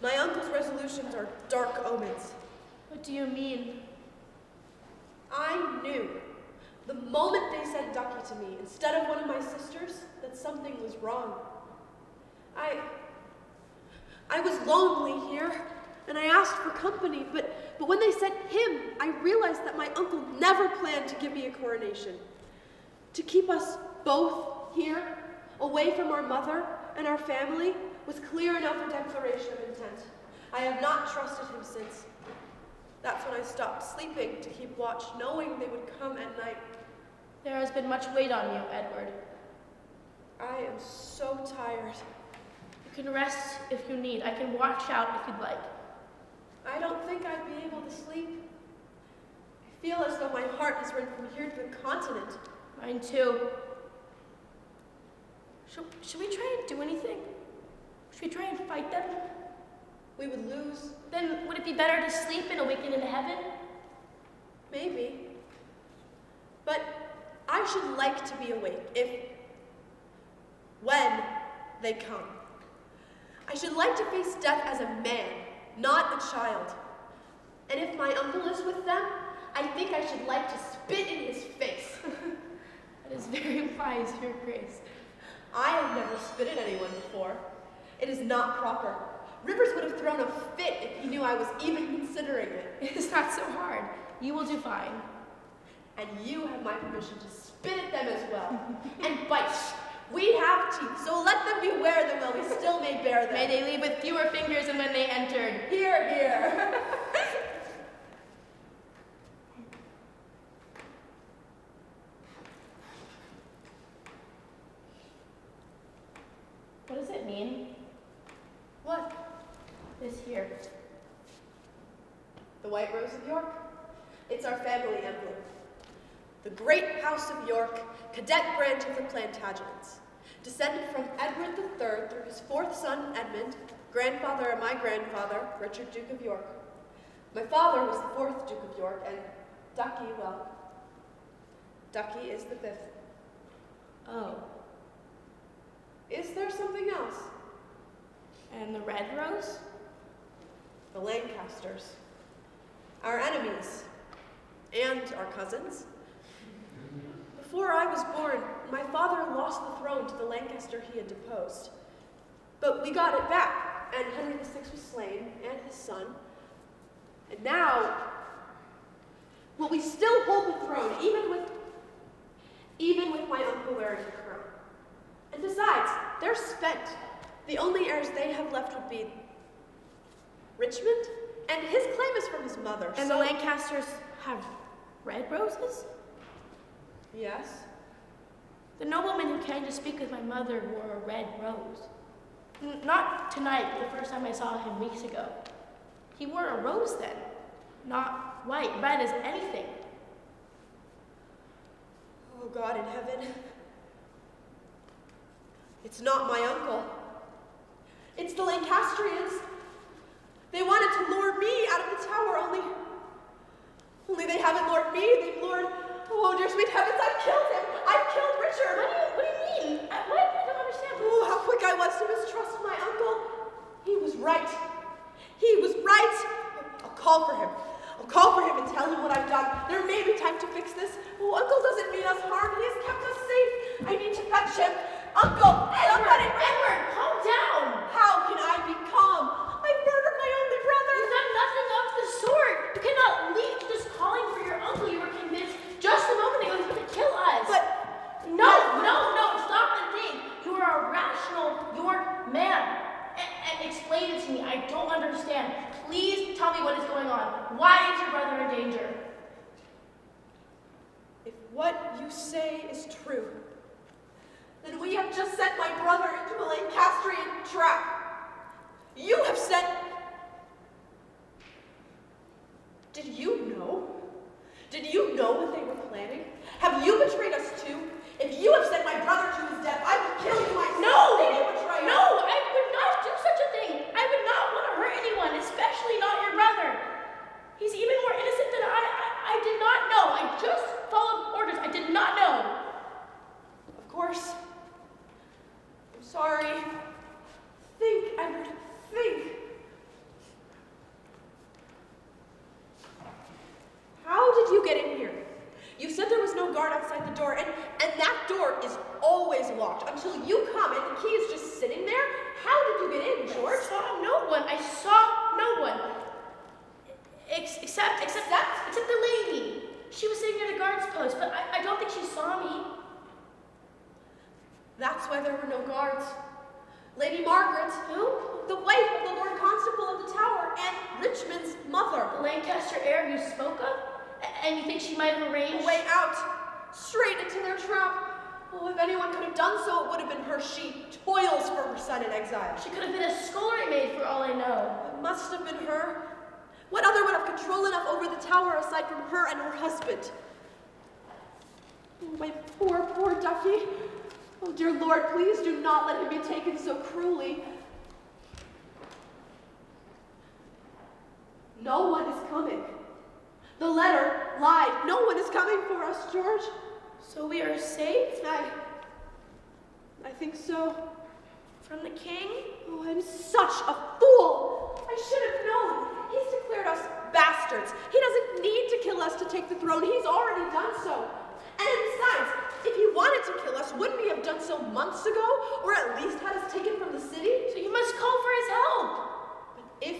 My uncle's resolutions are dark omens. What do you mean? I knew, the moment they sent Duckie to me, instead of one of my sisters, that something was wrong. I was lonely here, and I asked for company, but when they sent him, I realized that my uncle never planned to give me a coronation. To keep us both here, away from our mother and our family, was clear enough a declaration of intent. I have not trusted him since. That's when I stopped sleeping to keep watch, knowing they would come at night. There has been much weight on you, Edward. I am so tired. You can rest if you need. I can watch out if you'd like. I don't think I'd be able to sleep. I feel as though my heart has run from here to the continent. Mine too. Should we try and do anything? Should we try and fight them? We would lose. Then would it be better to sleep and awaken in heaven? Maybe. But I should like to be awake when they come. I should like to face death as a man, not a child. And if my uncle is with them, I think I should like to spit in his face. That is very wise, Your Grace. I have never spit at anyone before. It is not proper. Rivers would have thrown a fit if he knew I was even considering it. It's not so hard. You will do fine. And you have my permission to spit at them as well. And bite. We have teeth, so let them beware them while we still may bear them. May they leave with fewer fingers than when they entered. Hear, hear. What does it mean? What? This here. The White Rose of York? It's our family emblem. The great House of York, cadet branch of the Plantagenets, descended from Edward III through his fourth son, Edmund, grandfather of my grandfather, Richard, Duke of York. My father was the fourth Duke of York, and Duckie, well, Duckie is the fifth. Oh. Is there something else? And the red rose? The Lancasters. Our enemies. And our cousins. Before I was born, my father lost the throne to the Lancaster he had deposed. But we got it back, and Henry VI was slain, and his son. And now, well, we still hold the throne, even with my uncle wearing the crown. And besides, they're spent. The only heirs they have left would be Richmond, and his claim is from his mother. And so the Lancasters have red roses? Yes. The nobleman who came to speak with my mother wore a red rose. Not tonight, the first time I saw him weeks ago. He wore a rose then, not white, red as anything. Oh, God in heaven. It's not my uncle. It's the Lancastrians. They wanted to lure me out of the tower, only they haven't lured me, they've lured, oh dear sweet heavens, I've killed him! I've killed Richard! What do you mean? What? I don't understand. Oh, how quick I was to mistrust my uncle. He was right. He was right. I'll call for him. I'll call for him and tell him what I've done. There may be time to fix this. Oh, Uncle doesn't mean us harm. He has kept us safe. I need to fetch him. Uncle! Somebody! Edward, calm down! How can I be calm? I murdered my only brother. You've done nothing of the sort. You cannot leave just calling for your uncle. You were convinced just a moment ago he was going to kill us. But No, stop and think. You are a rational York man. And explain it to me. I don't understand. Please tell me what is going on. Why is your brother in danger? if what you say is true, then we have just sent my brother into a Lancastrian trap. You have sent... Did you know? Did you know what they were planning? Have you betrayed us too? If you have sent my brother to his death, I will kill you myself. No! Did you betray us? No, I would not do such a thing. I would not want to hurt anyone, especially not your brother. He's even more innocent than I did not know. I just followed orders. I did not know. Of course. I'm sorry. Think, Edward, think. How did you get in here? You said there was no guard outside the door, and that door is always locked until you come, and the key is just sitting there. How did you get in, George? I saw no one. I saw no one. Except the lady. She was sitting near the guard's post, but I don't think she saw me. That's why there were no guards. Lady Margaret, Who? the wife of the Lord Constable of the Tower, and Richmond's mother. The Lancaster heir you spoke of? And you think she might have arranged? A way out, straight into their trap. Oh, if anyone could have done so, it would have been her. She toils for her son in exile. She could have been a scullery maid for all I know. It must have been her. What other would have control enough over the tower aside from her and her husband? Oh, my poor, poor Duckie. Oh, dear Lord, please do not let him be taken so cruelly. No one is coming. The letter lied. No one is coming for us, George. So we are saved? I think so. From the king? Oh, I'm such a fool. I should have known. He's declared us bastards. He doesn't need to kill us to take the throne. He's already done so. And besides, if he wanted to kill us, wouldn't he have done so months ago? Or at least had us taken from the city? So you must call for his help. But if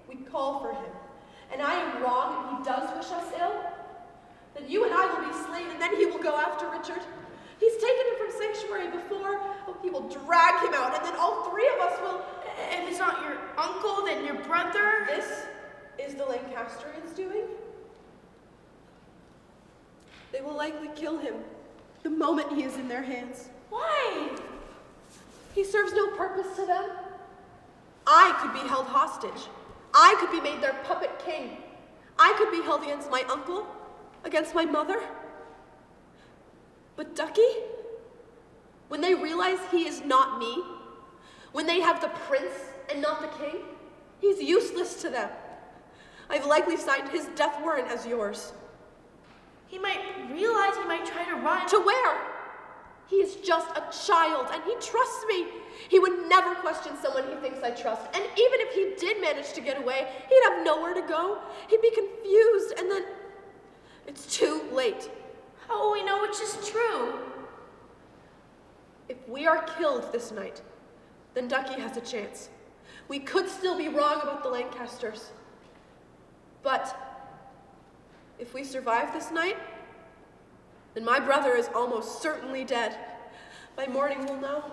we call for him, and I am wrong and he does wish us ill, then you and I will be slain, and then he will go after Richard. He's taken him from sanctuary before. Oh, he will drag him out, and then all three of us will... If it's not your uncle, then your brother? This is the Lancastrians' doing. They will likely kill him the moment he is in their hands. Why? He serves no purpose to them. I could be held hostage. I could be made their puppet king. I could be held against my uncle, against my mother. But Duckie, when they realize he is not me, when they have the prince and not the king, he's useless to them. I've likely signed his death warrant as yours. He might realize, he might try to run. To where? He is just a child, and he trusts me. He would never question someone he thinks I trust. And even if he did manage to get away, he'd have nowhere to go. He'd be confused, and then it's too late. How will we know which is true? If we are killed this night, then Duckie has a chance. We could still be wrong about the Lancasters. But if we survive this night, then my brother is almost certainly dead. By morning we'll know.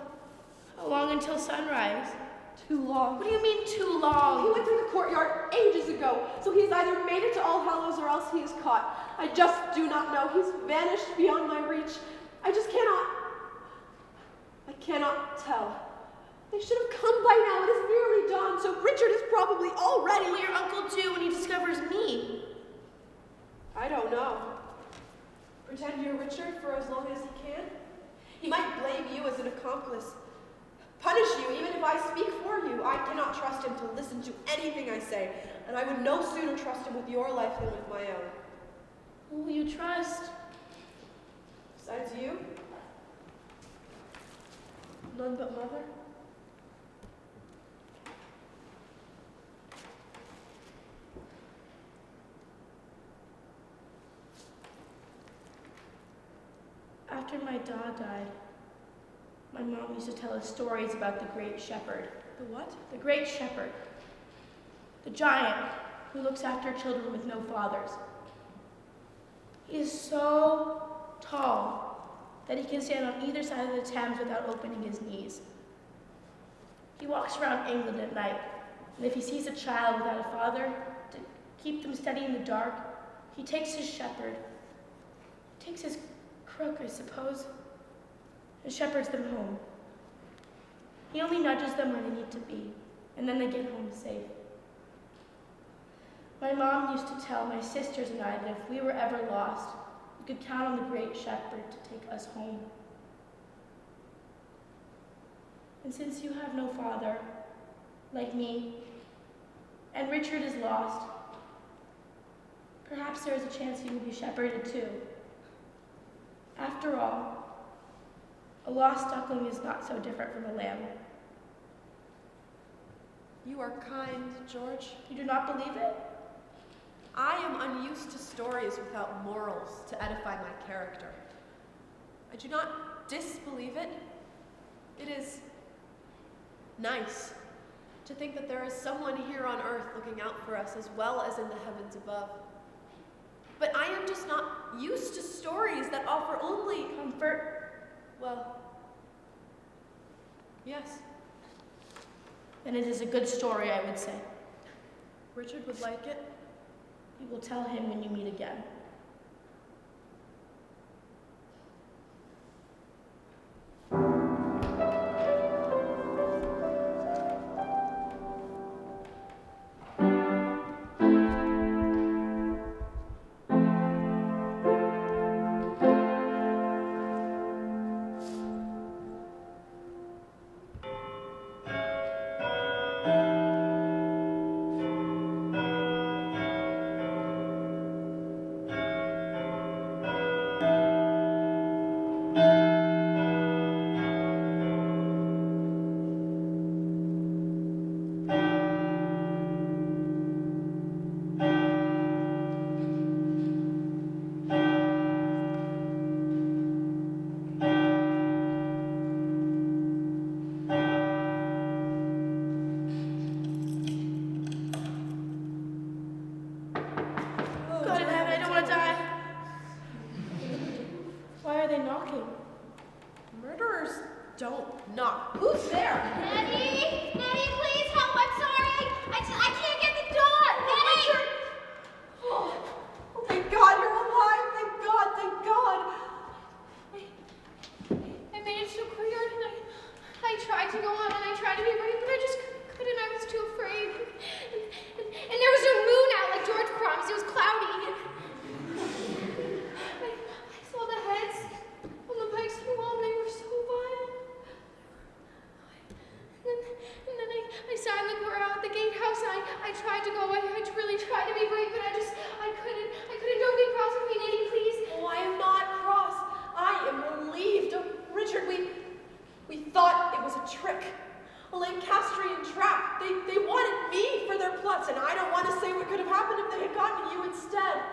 How long until sunrise? Too long. What do you mean too He long? went through the courtyard ages ago, so he's either made it to All Hallows or else he is caught. I just do not know. He's vanished beyond my reach. I cannot tell. They should have come by now. It is nearly dawn, so Richard is probably already... What will your uncle do when he discovers me? I don't know. Pretend you're Richard for as long as he can. He might blame you as an accomplice. Punish you even if I speak for you. I cannot trust him to listen to anything I say, and I would no sooner trust him with your life than with my own. Who will you trust? Besides you? None but Mother? After my dad died, my mom used to tell us stories about the great shepherd. The what? The great shepherd. The giant who looks after children with no fathers. He is so tall that he can stand on either side of the Thames without opening his knees. He walks around England at night, and if he sees a child without a father, to keep them steady in the dark, he takes his shepherd, takes his crook, I suppose, and shepherds them home. He only nudges them where they need to be, and then they get home safe. My mom used to tell my sisters and I that if we were ever lost, we could count on the great shepherd to take us home. And since you have no father, like me, and Richard is lost, perhaps there is a chance he will be shepherded too. After all, a lost duckling is not so different from a lamb. You are kind, George. You do not believe it? I am unused to stories without morals to edify my character. I do not disbelieve it. It is nice to think that there is someone here on earth looking out for us as well as in the heavens above. But I am just not used to stories that offer only Comfort. well, Yes. And it is a good story, I would say. Richard would like it. You will tell him when you meet again. God in heaven, I don't want to die. Why are they knocking? Murderers don't knock. Who's there? Neddy! Neddy, please help! I'm sorry! I can't get the door! Neddy! Oh, thank God you're alive! Thank God! Thank God! I made it to the courtyard and I tried to go on and I tried to be brave, but I just couldn't. I was too afraid. And there was no moon out like George promised. It was cloudy. I saw the heads on the pikes of the wall and they were so vile. And then I sat in the court out at the gatehouse and I tried to go. I really tried to be brave, but I couldn't. Don't be cross with me, Neddy, please. Oh, I am not cross. I am relieved. Oh, Richard, we thought it was a trick. A Lancastrian trap. They wanted me for their plots, and I don't want to say what could have happened if they had gotten you instead.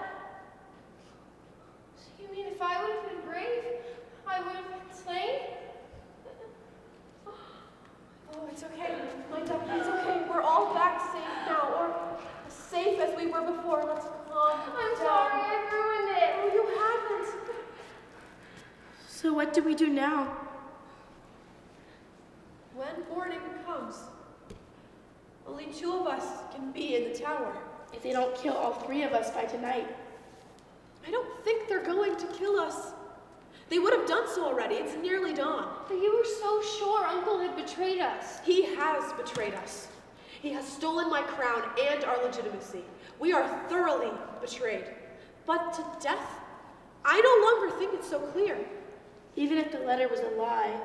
So you mean if I would have been brave, I would have been slain? Oh, it's okay, my ducky, it's okay. We're all back safe now, or as safe as we were before. Let's calm I'm down. sorry, I ruined it. Oh, you haven't. So what do we do now? When morning comes, only 2 of us can be in the tower. If they don't kill all 3 of us by tonight. I don't think they're going to kill us. They would have done so already. It's nearly dawn. But you were so sure Uncle had betrayed us. He has betrayed us. He has stolen my crown and our legitimacy. We are thoroughly betrayed. But to death, I no longer think it's so clear. Even if the letter was a lie,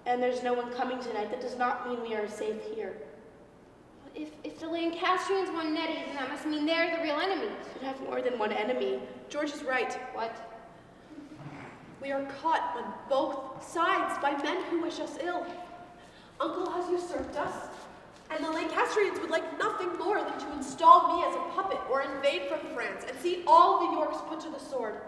and there's no one coming tonight, that does not mean we are safe here. If the Lancastrians want Neddy, then that must mean they're the real enemies. We could have more than one enemy. George is right. What? We are caught on both sides by men who wish us ill. Uncle has usurped us, and the Lancastrians would like nothing more than to install me as a puppet or invade from France and see all the Yorks put to the sword.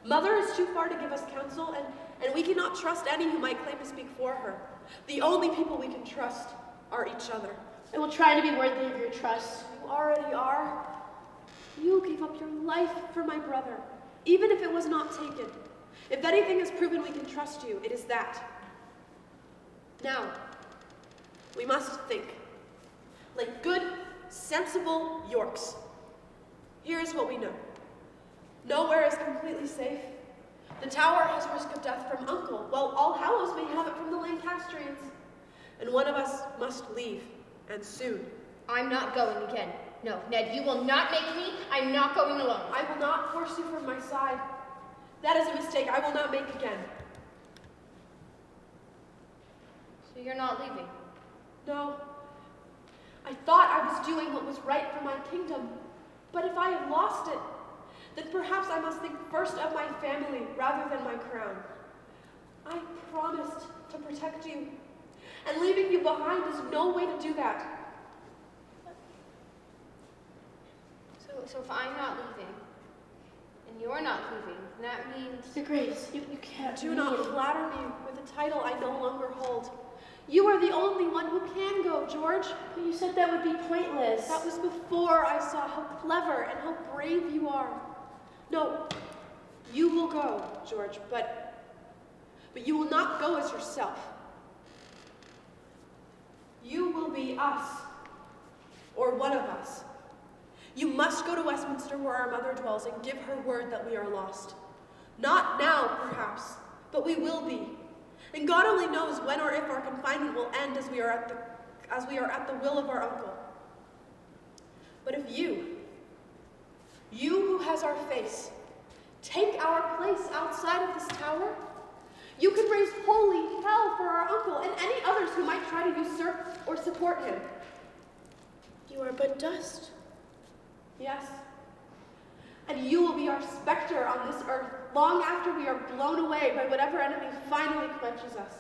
Mother is too far to give us counsel, and we cannot trust any who might claim to speak for her. The only people we can trust are each other. I will try to be worthy of your trust. You already are. You gave up your life for my brother, even if it was not taken. If anything has proven we can trust you, it is that. Now, we must think. Like good, sensible Yorks. Here is what we know. Nowhere is completely safe. The tower has risk of death from Uncle, while All Hallows may have it from the Lancastrians. And one of us must leave, and soon. I'm not going again. No, Ned, you will not make me. I'm not going alone. I will not force you from my side. That is a mistake I will not make again. So you're not leaving? No. I thought I was doing what was right for my kingdom. But if I have lost it, then perhaps I must think first of my family rather than my crown. I promised to protect you, and leaving you behind is no way to do that. So if I'm not leaving, and you're not leaving, that means... Your Grace, you can't Do leave. not flatter me with a title I no longer hold. You are the only one who can go, George. But you said that would be pointless. That was before I saw how clever and how brave you are. No, you will go, George, but you will not go as yourself. us, or one of us. You must go to Westminster where our mother dwells and give her word that we are lost. Not now, perhaps, but we will be. And God only knows when or if our confinement will end as we are at the will of our uncle. But if you who has our face, take our place outside of this tower, you can raise holy hell for our uncle and any others who might try to usurp or support him. You are but dust. Yes. And you will be our specter on this earth long after we are blown away by whatever enemy finally quenches us.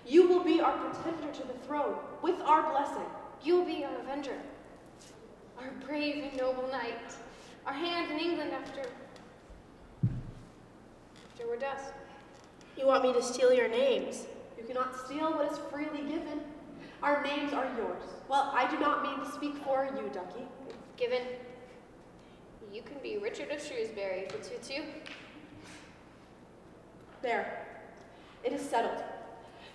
You will be our pretender to the throne with our blessing. You will be our avenger, our brave and noble knight, our hand in England after we're dust. You want me to steal your names? You cannot steal what is freely given. Our names are yours. Well, I do not mean to speak for you, Duckie. Given, you can be Richard of Shrewsbury if it suits you. There. It is settled.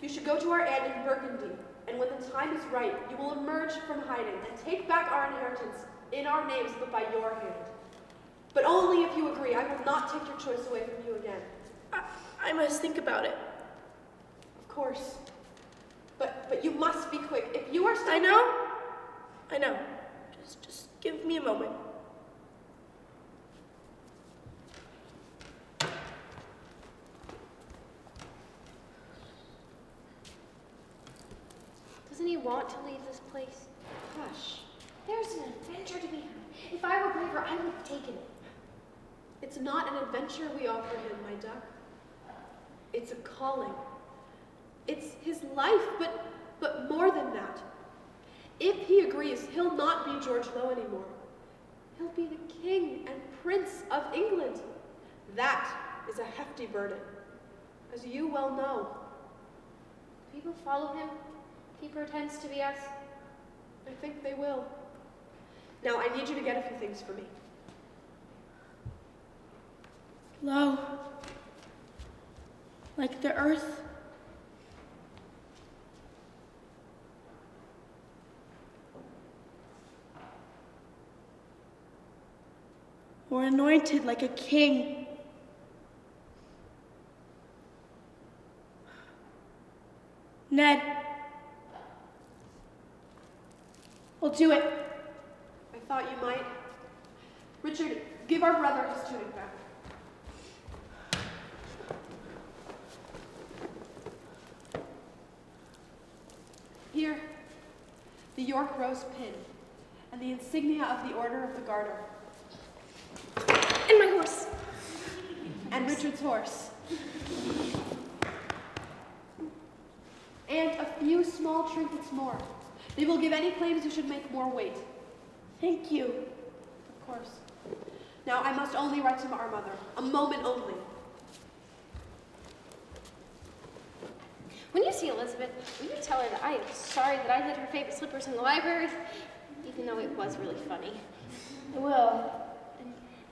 You should go to our aunt in Burgundy, and when the time is right, you will emerge from hiding and take back our inheritance in our names, but by your hand. But only if you agree. I will not take your choice away from you again. I must think about it. Of course. But you must be quick. If you are still... I know. Just give me a moment. Doesn't he want to leave this place? Hush. There's an adventure to be had. If I were braver, I would have taken it. It's not an adventure we offer him, my duck. It's a calling. It's his life, but more than that. If he agrees, he'll not be George Lowe anymore. He'll be the King and Prince of England. That is a hefty burden, as you well know. People follow him. He pretends to be us. I think they will. Now, I need you to get a few things for me. Low. Like the earth. Or anointed like a king. Ned. We'll do it. I thought you might. Richard, give our brother his tunic back. Here, the York Rose pin, and the insignia of the Order of the Garter. And my horse. And Richard's horse. And a few small trinkets more. They will give any claims you should make more weight. Thank you. Of course. Now, I must only write to our mother. A moment only. When you see Elizabeth, will you tell her that I am sorry that I hid her favorite slippers in the library, even though it was really funny. I will.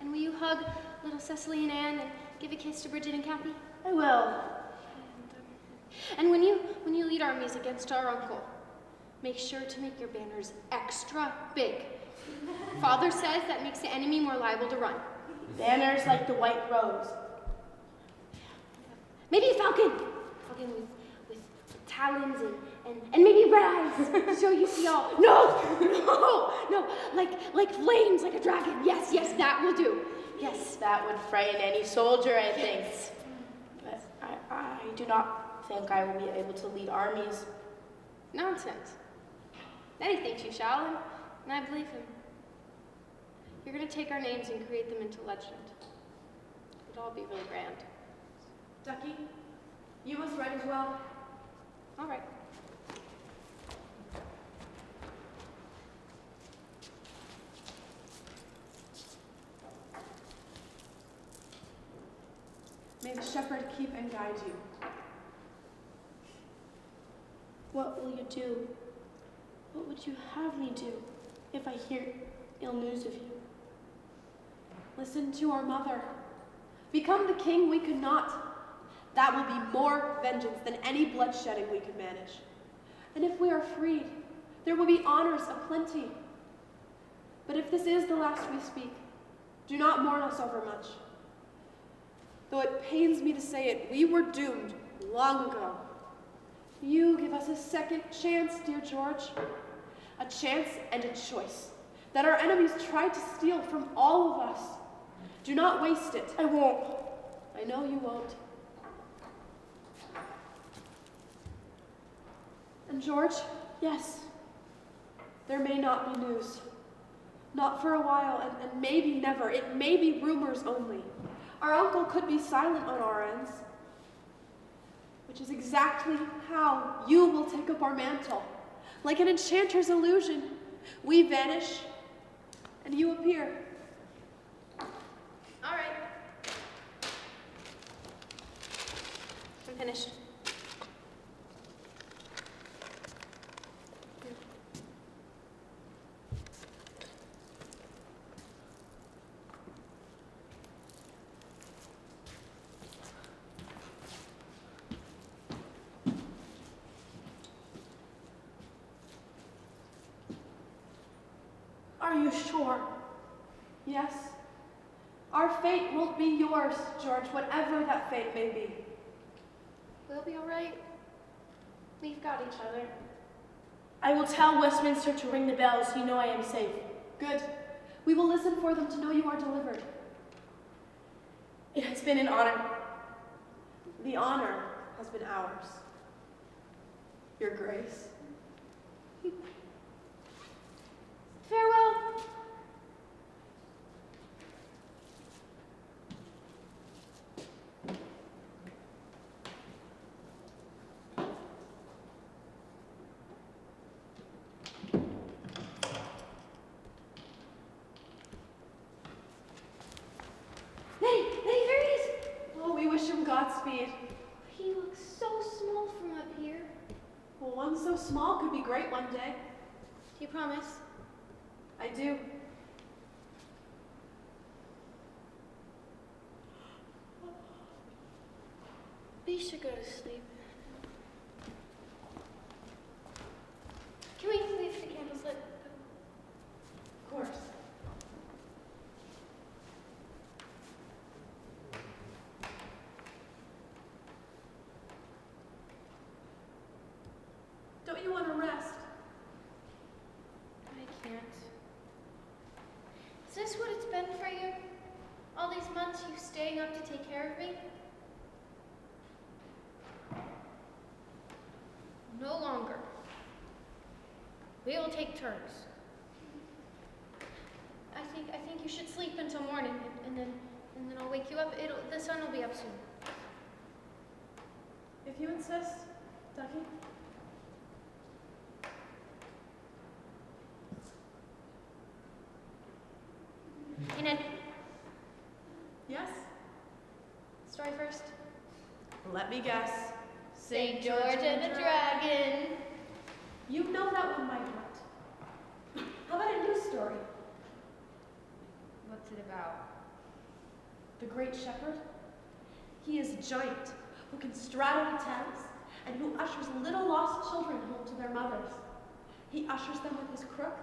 And will you hug little Cecily and Anne and give a kiss to Bridget and Kathy? I will. And when you lead armies against our uncle, make sure to make your banners extra big. Father says that makes the enemy more liable to run. Banners like the white rose. Maybe a falcon. Falcon with talons and maybe red eyes. So you see all. No. Like flames, like a dragon. Yes, that will do. Yes. That would frighten any soldier, I think. Yes. But I do not think I will be able to lead armies. Nonsense. Then he thinks you shall, and I believe him. You're going to take our names and create them into legend. It'll all be really grand. Duckie, you must write as well. All right. May the shepherd keep and guide you. What will you do? What would you have me do if I hear ill news of you? Listen to our mother. Become the king we could not. That will be more vengeance than any bloodshedding we could manage. And if we are freed, There will be honors aplenty. But if this is the last we speak, do not mourn us overmuch. Though it pains me to say it, we were doomed long ago. You give us a second chance, dear George. A chance and a choice that our enemies tried to steal from all of us. Do not waste it. I won't. I know you won't. And George, Yes. there may not be news. Not for a while, and maybe never. It may be rumors only. Our uncle could be silent on our ends, which is exactly how you will take up our mantle. Like an enchanter's illusion, we vanish, and you appear. All right. I'm finished. Are you sure? Yes, our fate won't be yours, George, whatever that fate may be. We'll be all right. We've got each other. I will tell Westminster to ring the bell so you know I am safe. Good. We will listen for them to know you are delivered. It has been an honor. The honor has been ours. Your Grace. Farewell. Hey, there he is! Oh, we wish him Godspeed. He looks so small from up here. Well, one so small could be great one day. Do you promise? I do. We should go to sleep. Can we leave the candles lit? Of course. Don't you want to rest? I can't. Is this what it's been for you? All these months you staying up to take care of me? No longer. We will take turns. I think you should sleep until morning, and then I'll wake you up. The sun will be up soon. If you insist, Duckie. Hey, Ned. Yes? Story first. Let me guess. St. George and the Dragon. You know that one by heart. How about a new story? What's it about? The Great Shepherd? He is a giant who can straddle the Thames and who ushers little lost children home to their mothers. He ushers them with his crook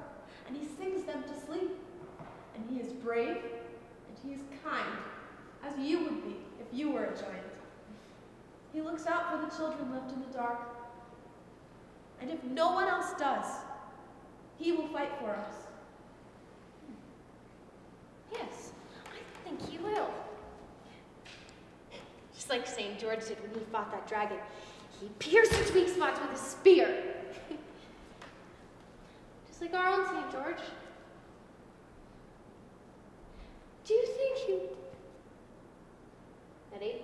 and he sings them to sleep. And he is brave and he is kind, as you would be if you were a giant. He looks out for the children left in the dark. And if no one else does, he will fight for us. Yes, I think he will. Just like St. George did when he fought that dragon. He pierced its weak spots with a spear. Just like our own St. George. Do you think you... Neddy?